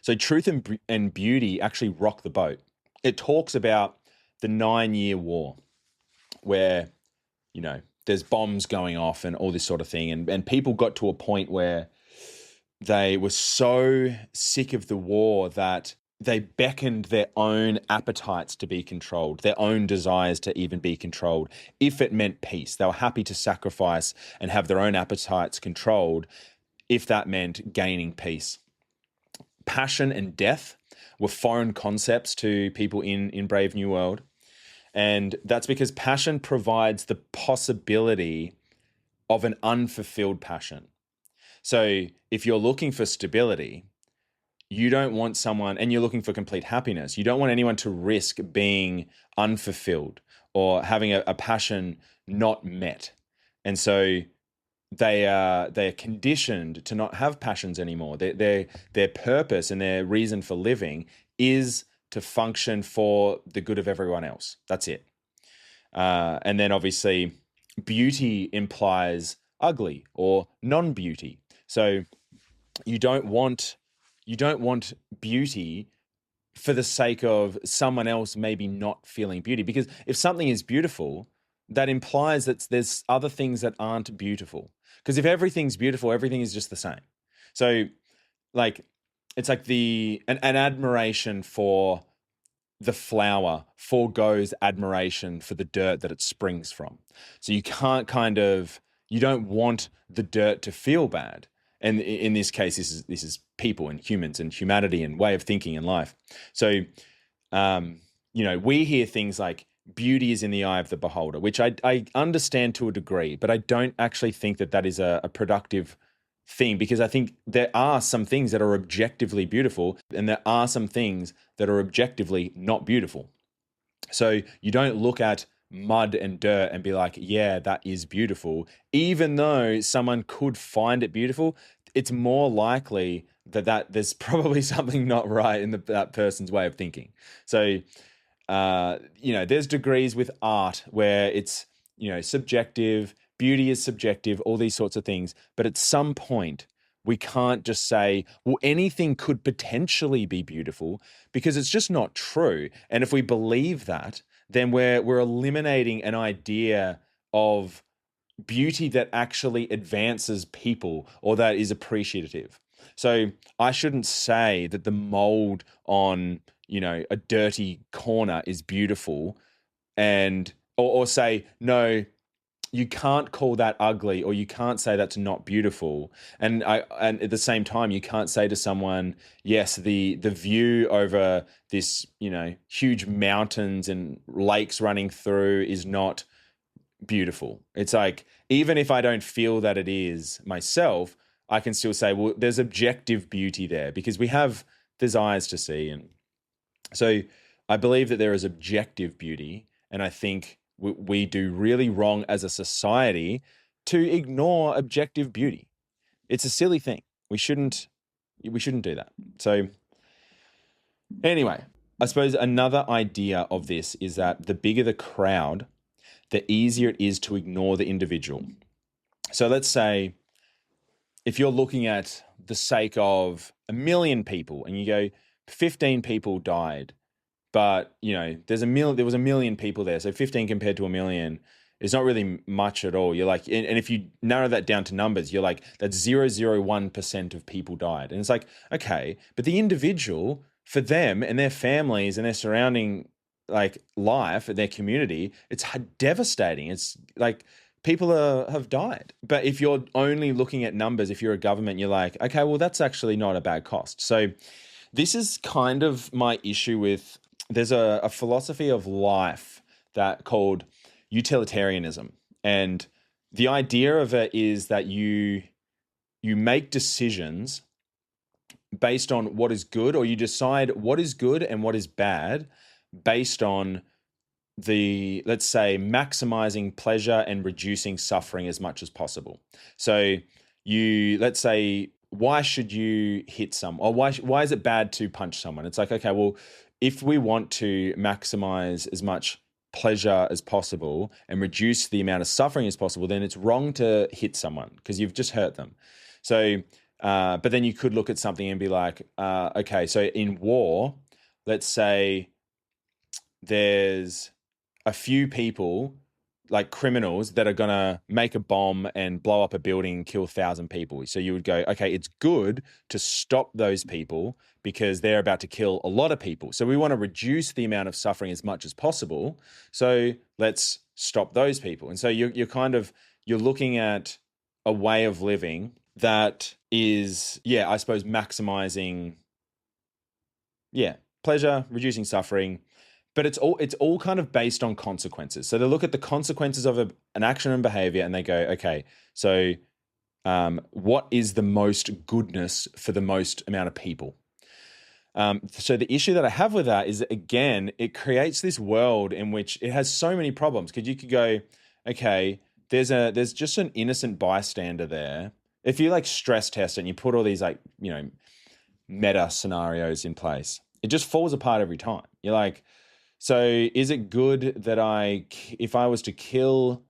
So truth and beauty actually rock the boat. It talks about the 9-year war, where, there's bombs going off and all this sort of thing. And people got to a point where they were so sick of the war that they beckoned their own appetites to be controlled, their own desires to even be controlled, if it meant peace. They were happy to sacrifice and have their own appetites controlled if that meant gaining peace. Passion and death were foreign concepts to people in Brave New World. And that's because passion provides the possibility of an unfulfilled passion. So if you're looking for stability, you don't want someone, and you're looking for complete happiness, you don't want anyone to risk being unfulfilled or having a passion not met. And so they're conditioned to not have passions anymore. Their purpose and their reason for living is to function for the good of everyone else. That's it. And then obviously beauty implies ugly or non-beauty. So you don't want beauty for the sake of someone else maybe not feeling beauty. Because if something is beautiful, that implies that there's other things that aren't beautiful. Because if everything's beautiful, everything is just the same. So like it's like an admiration for the flower forgoes admiration for the dirt that it springs from. So you can't you don't want the dirt to feel bad. And in this case, this is people and humans and humanity and way of thinking in life. So, we hear things like beauty is in the eye of the beholder, which I understand to a degree, but I don't actually think that is a productive thing, because I think there are some things that are objectively beautiful and there are some things that are objectively not beautiful. So you don't look at mud and dirt and be like, yeah, that is beautiful. Even though someone could find it beautiful, it's more likely that there's probably something not right in that person's way of thinking. So, there's degrees with art where it's, subjective, beauty is subjective, all these sorts of things. But at some point, we can't just say, well, anything could potentially be beautiful, because it's just not true. And if we believe that, then we're eliminating an idea of beauty that actually advances people or that is appreciative. So I shouldn't say that the mold on, a dirty corner is beautiful, and or say, no, you can't call that ugly, or you can't say that's not beautiful. And at the same time, you can't say to someone, yes, the view over this, huge mountains and lakes running through is not beautiful. It's like, even if I don't feel that it is myself, I can still say, well, there's objective beauty there, because there's eyes to see. And so I believe that there is objective beauty. And I think we do really wrong as a society to ignore objective beauty. It's a silly thing. We shouldn't do that. So anyway, I suppose another idea of this is that the bigger the crowd, the easier it is to ignore the individual. So let's say if you're looking at the sake of 1 million people and you go, 15 people died, but there was 1 million people there. So 15 compared to 1 million is not really much at all. You're like, and if you narrow that down to numbers, you're like, that's 0.001% of people died. And it's like, okay, but the individual, for them and their families and their surrounding life and their community, it's devastating. It's like people have died. But if you're only looking at numbers, if you're a government, you're like, okay, well, that's actually not a bad cost. So this is kind of my issue with, there's a philosophy of life called utilitarianism. And the idea of it is that you make decisions based on what is good, or you decide what is good and what is bad based on let's say, maximizing pleasure and reducing suffering as much as possible. So let's say, why should you hit someone? Or why is it bad to punch someone? It's like, okay, well, if we want to maximize as much pleasure as possible and reduce the amount of suffering as possible, then it's wrong to hit someone because you've just hurt them. So, but then you could look at something and be like, okay, so in war, let's say there's a few people, like criminals, that are going to make a bomb and blow up a building and kill 1,000 people. So you would go, okay, it's good to stop those people because they're about to kill a lot of people. So we want to reduce the amount of suffering as much as possible. So let's stop those people. And so you're looking at a way of living that is, I suppose, maximizing, pleasure, reducing suffering. But it's all kind of based on consequences. So they look at the consequences of an action and behavior and they go, okay, so what is the most goodness for the most amount of people? So the issue that I have with that is that, again, it creates this world in which it has so many problems, because you could go, okay, there's just an innocent bystander there. If you like stress test it and you put all these like, meta scenarios in place, it just falls apart every time. You're like, so is it good that if I was to kill,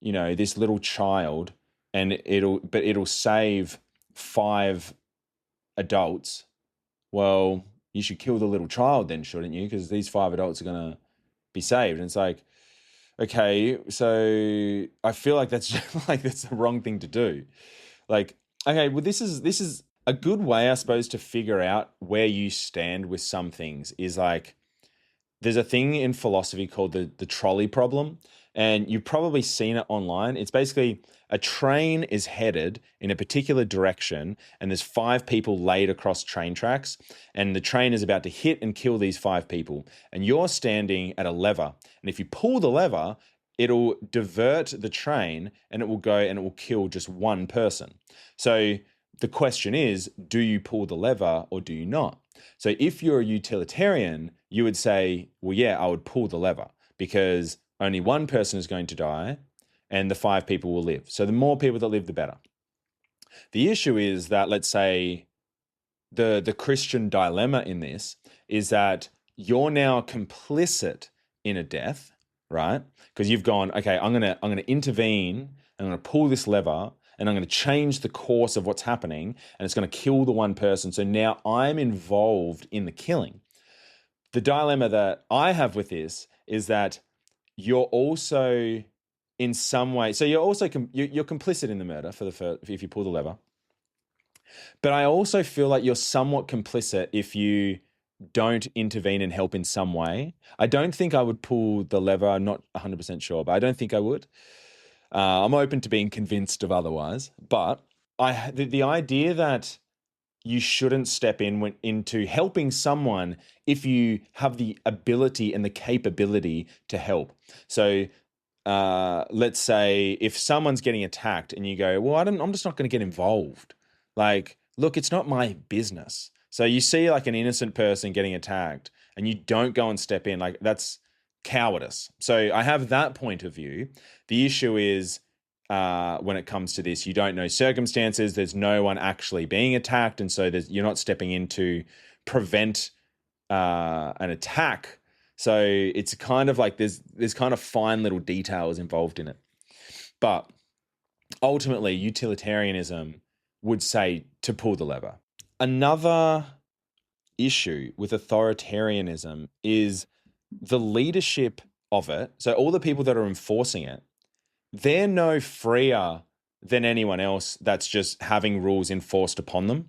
this little child, and it'll save 5 adults? Well, you should kill the little child then, shouldn't you? Because these 5 adults are going to be saved. And it's like, okay, so I feel like that's just that's the wrong thing to do. Like, okay, well, this is a good way, I suppose, to figure out where you stand with some things is like, there's a thing in philosophy called the trolley problem, and you've probably seen it online. It's basically a train is headed in a particular direction, and there's 5 people laid across train tracks, and the train is about to hit and kill these 5 people, and you're standing at a lever, and if you pull the lever, it'll divert the train, and it will go and it will kill just 1 person. So the question is, do you pull the lever or do you not? So if you're a utilitarian, you would say, well, yeah, I would pull the lever because only 1 person is going to die and the 5 people will live. So the more people that live, the better. The issue is that, let's say, the Christian dilemma in this is that you're now complicit in a death, right? Because you've gone, okay, I'm gonna intervene, and I'm gonna pull this lever, and I'm going to change the course of what's happening, and it's going to kill the 1 person. So now I'm involved in the killing. The dilemma that I have with this is that you're also in some way, so you're also you're complicit in the murder if you pull the lever. But I also feel like you're somewhat complicit if you don't intervene and help in some way. I don't think I would pull the lever. I'm not 100% sure, but I don't think I would. I'm open to being convinced of otherwise, but the idea that you shouldn't step into helping someone if you have the ability and the capability to help. So let's say if someone's getting attacked and you go, well, I'm just not going to get involved. Like, look, it's not my business. So you see like an innocent person getting attacked and you don't go and step in, like that's cowardice. So I have that point of view. The issue is when it comes to this, you don't know circumstances. There's no one actually being attacked, and so you're not stepping in to prevent an attack. So it's kind of like there's kind of fine little details involved in it. But ultimately, utilitarianism would say to pull the lever. Another issue with authoritarianism is the leadership of it. So all the people that are enforcing it, they're no freer than anyone else that's just having rules enforced upon them.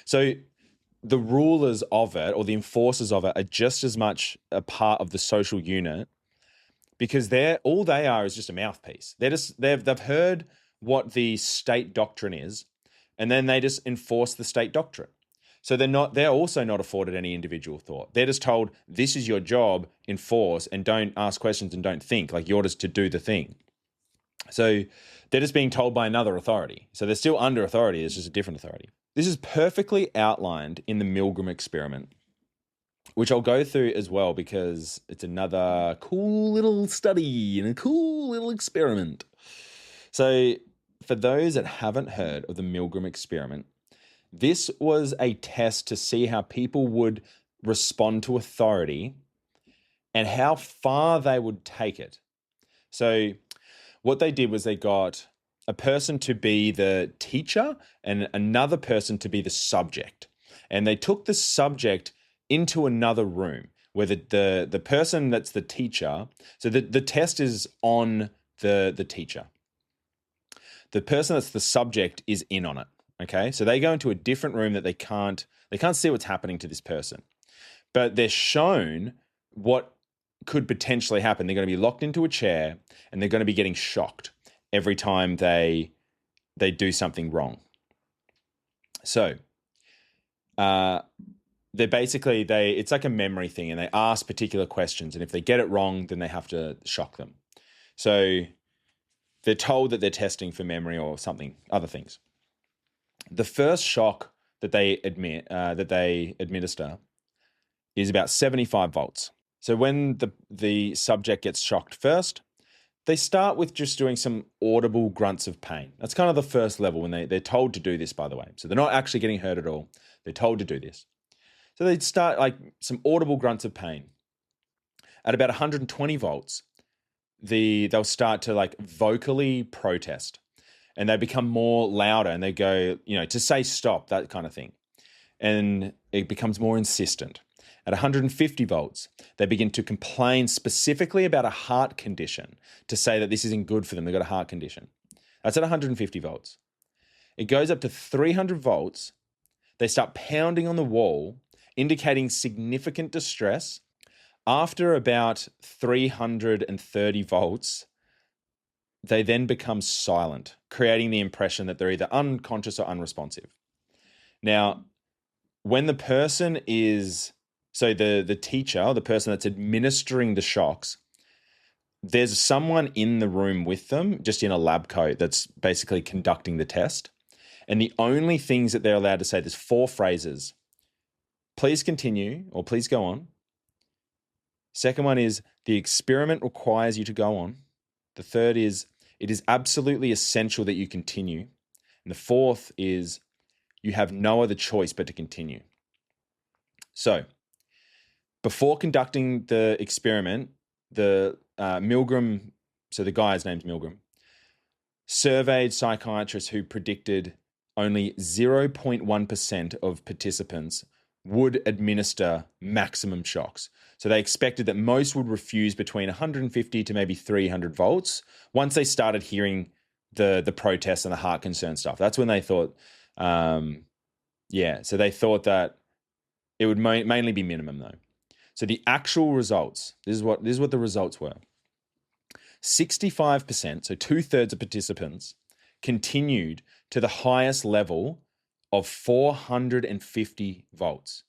So the rulers of it or the enforcers of it are just as much a part of the social unit, because all they are is just a mouthpiece. They've heard what the state doctrine is, and then they just enforce the state doctrine. So they're also not afforded any individual thought. They're just told, this is your job, enforce, and don't ask questions and don't think. Like, you're just to do the thing. So they're just being told by another authority. So they're still under authority. It's just a different authority. This is perfectly outlined in the Milgram experiment, which I'll go through as well because it's another cool little study and a cool little experiment. So for those that haven't heard of the Milgram experiment, this was a test to see how people would respond to authority and how far they would take it. So what they did was they got a person to be the teacher and another person to be the subject. And they took the subject into another room where the person that's the teacher, so the test is on the teacher. The person that's the subject is in on it. Okay, so they go into a different room that they can't see what's happening to this person, but they're shown what could potentially happen. They're going to be locked into a chair and they're going to be getting shocked every time they do something wrong. So it's like a memory thing, and they ask particular questions, and if they get it wrong, then they have to shock them. So they're told that they're testing for memory or something, other things. The first shock that they administer is about 75 volts. So when the subject gets shocked first, they start with just doing some audible grunts of pain. That's kind of the first level when they're told to do this, by the way. So they're not actually getting hurt at all. They're told to do this. So they start like some audible grunts of pain. At about 120 volts, they'll start to like vocally protest, and they become more louder, and they go, to say stop, that kind of thing. And it becomes more insistent. At 150 volts, they begin to complain specifically about a heart condition, to say that this isn't good for them. They've got a heart condition. That's at 150 volts. It goes up to 300 volts. They start pounding on the wall, indicating significant distress. After about 330 volts, they then become silent, creating the impression that they're either unconscious or unresponsive. Now, when the person is... So the teacher, the person that's administering the shocks, there's someone in the room with them, just in a lab coat, that's basically conducting the test. And the only things that they're allowed to say, there's 4 phrases. Please continue, or please go on. Second one is, the experiment requires you to go on. The third is, it is absolutely essential that you continue. And the fourth is, you have no other choice but to continue. So, before conducting the experiment, the Milgram, so the guy's name's Milgram, surveyed psychiatrists who predicted only 0.1% of participants would administer maximum shocks. So they expected that most would refuse between 150 to maybe 300 volts once they started hearing the protests and the heart concern stuff. That's when they thought, so they thought that it would mainly be minimum though. So the actual results, this is what the results were. 65%, so 2/3 of participants, continued to the highest level of 450 volts.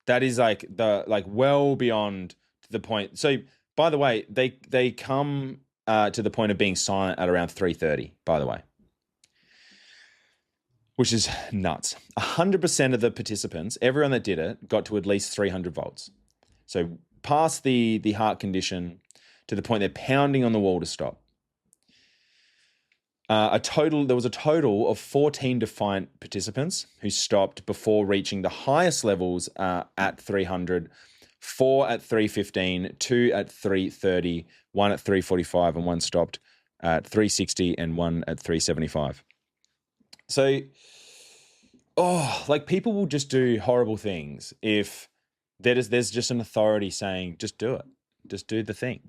That is well beyond the point. So by the way, they come to the point of being silent at around 330, by the way, which is nuts. 100% of the participants, everyone that did it, got to at least 300 volts. So past the heart condition to the point they're pounding on the wall to stop. There was a total of 14 defiant participants who stopped before reaching the highest levels at 300, 4 at 315, 2 at 330, 1 at 345, and 1 stopped at 360 and 1 at 375. So, people will just do horrible things if there's just an authority saying, just do it. Just do the thing.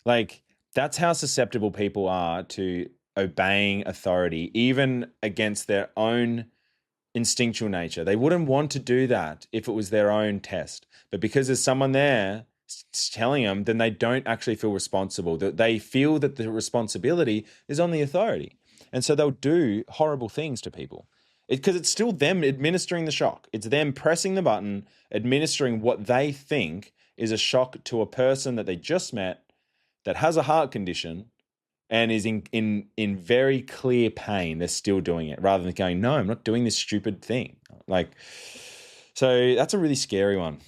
Like, that's how susceptible people are to obeying authority, even against their own instinctual nature. They wouldn't want to do that if it was their own test. But because there's someone there telling them, then they don't actually feel responsible. They feel that the responsibility is on the authority. And so they'll do horrible things to people. Because it's still them administering the shock. It's them pressing the button, administering what they think is a shock to a person that they just met that has a heart condition and is in very clear pain. They're still doing it rather than going, no, I'm not doing this stupid thing. So that's a really scary one.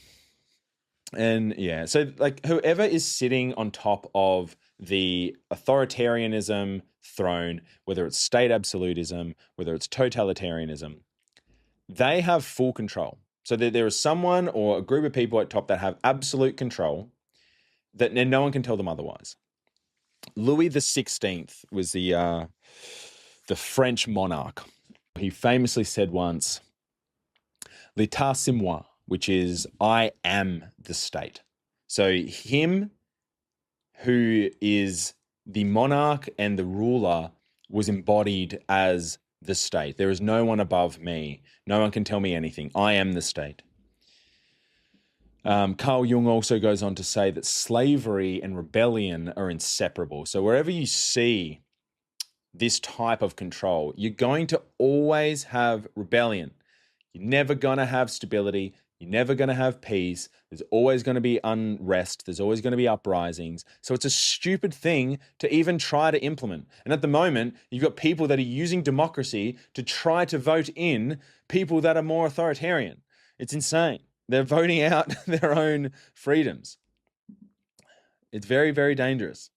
And so whoever is sitting on top of the authoritarianism throne, whether it's state absolutism, whether it's totalitarianism, they have full control. So there is someone or a group of people at top that have absolute control, that no one can tell them otherwise. Louis XVI was the French monarch. He famously said once, "L'état c'est moi," which is I am the state. So him who is the monarch and the ruler was embodied as the state. There is no one above me. No one can tell me anything. I am the state. Carl Jung also goes on to say that slavery and rebellion are inseparable. So wherever you see this type of control, you're going to always have rebellion. You're never going to have stability. You're never going to have peace. There's always going to be unrest. There's always going to be uprisings. So it's a stupid thing to even try to implement. And at the moment, you've got people that are using democracy to try to vote in people that are more authoritarian. It's insane. They're voting out their own freedoms. It's very, very dangerous.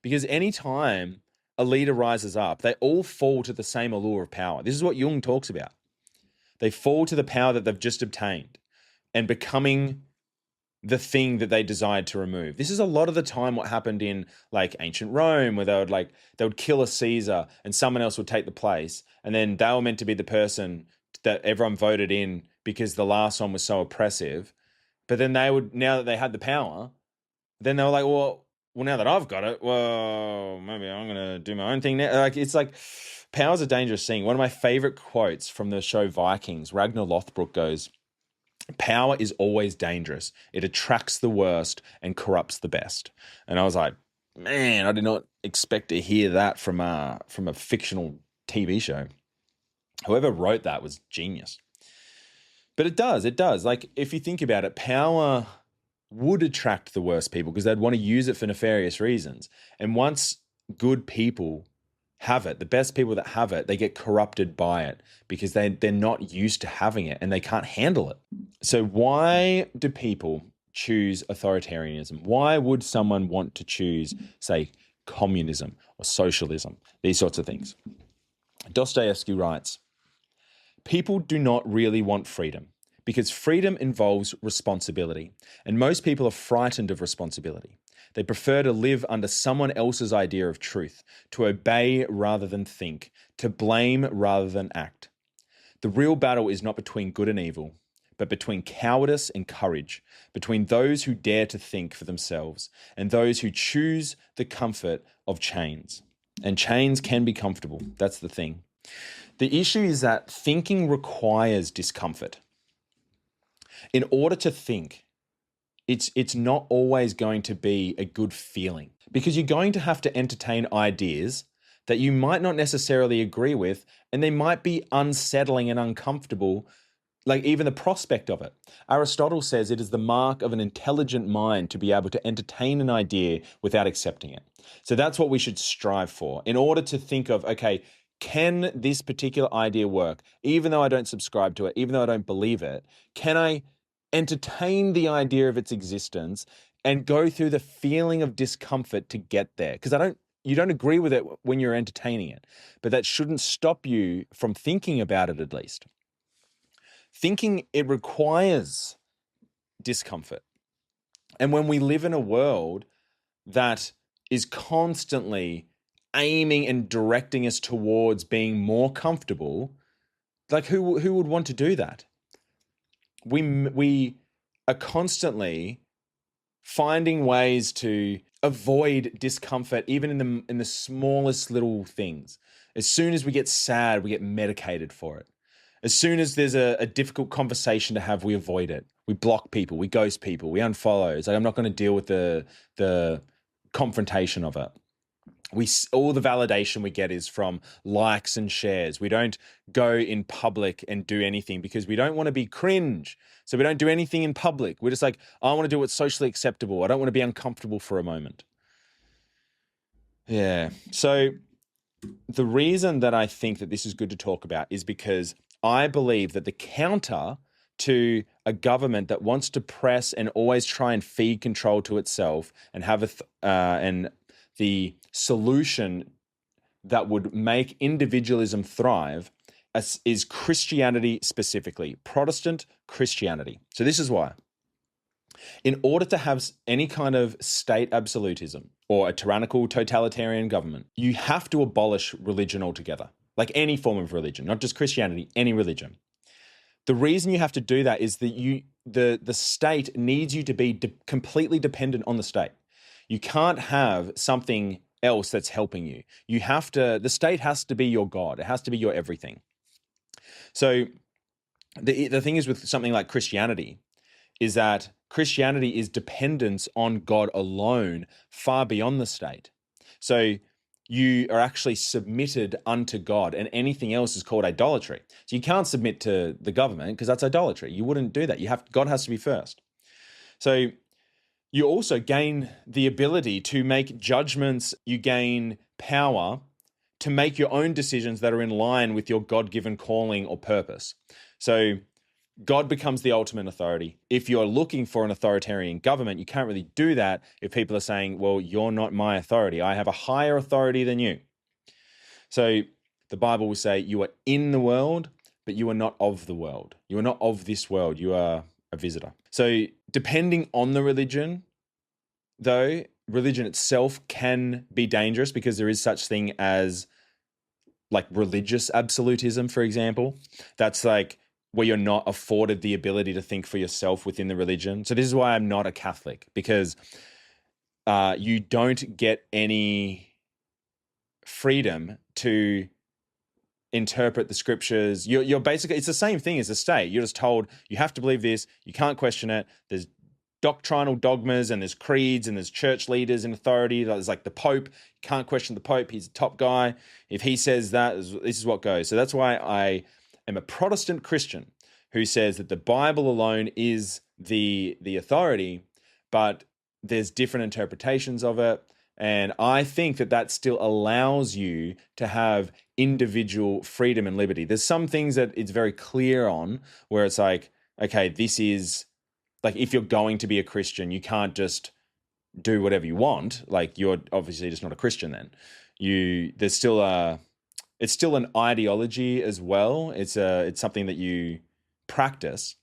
Because anytime a leader rises up, they all fall to the same allure of power. This is what Jung talks about. They fall to the power that they've just obtained and becoming the thing that they desired to remove. This is a lot of the time what happened in like ancient Rome, where they would kill a Caesar and someone else would take the place. And then they were meant to be the person that everyone voted in because the last one was so oppressive. But then they would, now that they had the power, then they were like, well, now that I've got it, well, maybe I'm going to do my own thing now. It's like power's a dangerous thing. One of my favorite quotes from the show Vikings, Ragnar Lothbrok goes, "Power is always dangerous. It attracts the worst and corrupts the best." And I was like, man, I did not expect to hear that from a fictional TV show. Whoever wrote that was genius. But it does. Like, if you think about it, power would attract the worst people because they'd want to use it for nefarious reasons. And once good people have it, the best people that have it, they get corrupted by it because they're not used to having it and they can't handle it. So why do people choose authoritarianism? Why would someone want to choose, say, communism or socialism, these sorts of things? Dostoevsky writes, "People do not really want freedom because freedom involves responsibility, and most people are frightened of responsibility. They prefer to live under someone else's idea of truth, to obey rather than think, to blame rather than act. The real battle is not between good and evil, but between cowardice and courage, between those who dare to think for themselves and those who choose the comfort of chains." And chains can be comfortable. That's the thing. The issue is that thinking requires discomfort. In order to think, it's not always going to be a good feeling because you're going to have to entertain ideas that you might not necessarily agree with, and they might be unsettling and uncomfortable, like even the prospect of it. Aristotle says it is the mark of an intelligent mind to be able to entertain an idea without accepting it. So that's what we should strive for in order to think of, okay, can this particular idea work? Even though I don't subscribe to it, even though I don't believe it, can I entertain the idea of its existence and go through the feeling of discomfort to get there? Because you don't agree with it when you're entertaining it, but that shouldn't stop you from thinking about it at least. Thinking, it requires discomfort. And when we live in a world that is constantly aiming and directing us towards being more comfortable, like who would want to do that? We are constantly finding ways to avoid discomfort, even in the smallest little things. As soon as we get sad, we get medicated for it. As soon as there's a difficult conversation to have, we avoid it. We block people, we ghost people, we unfollow. It's like, I'm not going to deal with the confrontation of it. All the validation we get is from likes and shares. We don't go in public and do anything because we don't want to be cringe. So we don't do anything in public. We're just like, I want to do what's socially acceptable. I don't want to be uncomfortable for a moment. Yeah. So the reason that I think that this is good to talk about is because I believe that the counter to a government that wants to press and always try and feed control to itself and have the solution that would make individualism thrive is Christianity specifically, Protestant Christianity. So this is why. In order to have any kind of state absolutism or a tyrannical totalitarian government, you have to abolish religion altogether, like any form of religion, not just Christianity, any religion. The reason you have to do that is that the state needs you to be completely dependent on the state. You can't have something else that's helping you. The state has to be your God. It has to be your everything. So the thing is with something like Christianity is that Christianity is dependence on God alone, far beyond the state. So you are actually submitted unto God, and anything else is called idolatry. So you can't submit to the government because that's idolatry. You wouldn't do that. God has to be first. So you also gain the ability to make judgments. You gain power to make your own decisions that are in line with your God-given calling or purpose. So God becomes the ultimate authority. If you're looking for an authoritarian government, you can't really do that if people are saying, well, you're not my authority. I have a higher authority than you. So the Bible will say you are in the world, but you are not of the world. You are not of this world. You are a visitor. So depending on the religion, though, religion itself can be dangerous because there is such thing as like religious absolutism, for example. That's like where you're not afforded the ability to think for yourself within the religion. So this is why I'm not a Catholic, because you don't get any freedom to interpret the scriptures. You're basically, it's the same thing as the state. You're just told you have to believe this. You can't question it. There's doctrinal dogmas and there's creeds and there's church leaders in authority. There's like the Pope. You can't question the Pope. He's the top guy. If he says that, this is what goes. So that's why I am a Protestant Christian who says that the Bible alone is the authority, but there's different interpretations of it. And I think that still allows you to have individual freedom and liberty. There's some things that it's very clear on where it's like, okay, this is like, if you're going to be a Christian, you can't just do whatever you want. Like, you're obviously just not a Christian then. It's still an ideology as well. It's something that you practice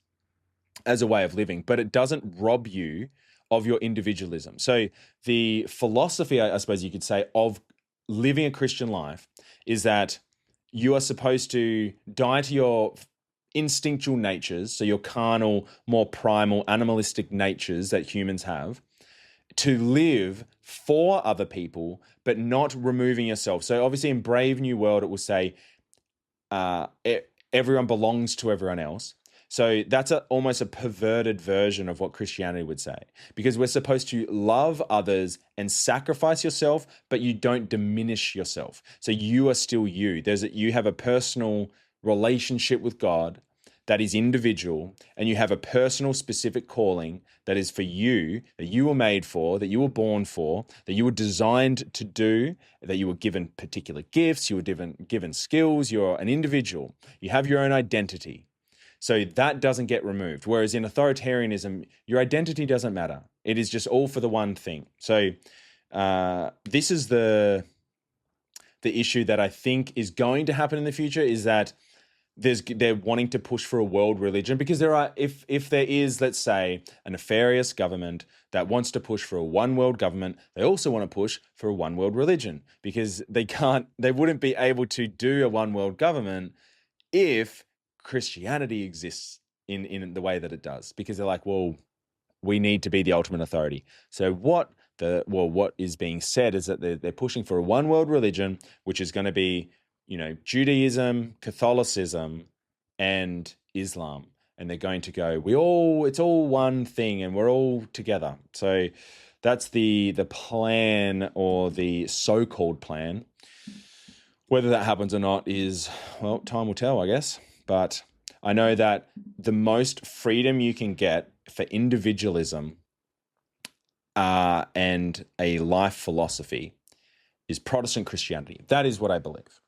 as a way of living, but it doesn't rob you of your individualism. So the philosophy, I suppose you could say, of living a Christian life is that you are supposed to die to your instinctual natures, so your carnal, more primal, animalistic natures that humans have, to live for other people, but not removing yourself. So obviously in Brave New World, it will say everyone belongs to everyone else. So that's almost a perverted version of what Christianity would say, because we're supposed to love others and sacrifice yourself, but you don't diminish yourself. So you are still you. You have a personal relationship with God that is individual, and you have a personal specific calling that is for you, that you were made for, that you were born for, that you were designed to do, that you were given particular gifts, you were given skills, you're an individual, you have your own identity. So that doesn't get removed. Whereas in authoritarianism, your identity doesn't matter. It is just all for the one thing. So this is the issue that I think is going to happen in the future, is that they're wanting to push for a world religion, because if there is, let's say, a nefarious government that wants to push for a one world government, they also want to push for a one world religion, because they wouldn't be able to do a one world government if Christianity exists in the way that it does, because they're like, well, we need to be the ultimate authority. So what is being said is that they're pushing for a one world religion, which is going to be, Judaism, Catholicism, and Islam. And they're going to go, it's all one thing and we're all together. So that's the plan, or the so-called plan. Whether that happens or not is, well, time will tell, I guess. But I know that the most freedom you can get for individualism and a life philosophy is Protestant Christianity. That is what I believe.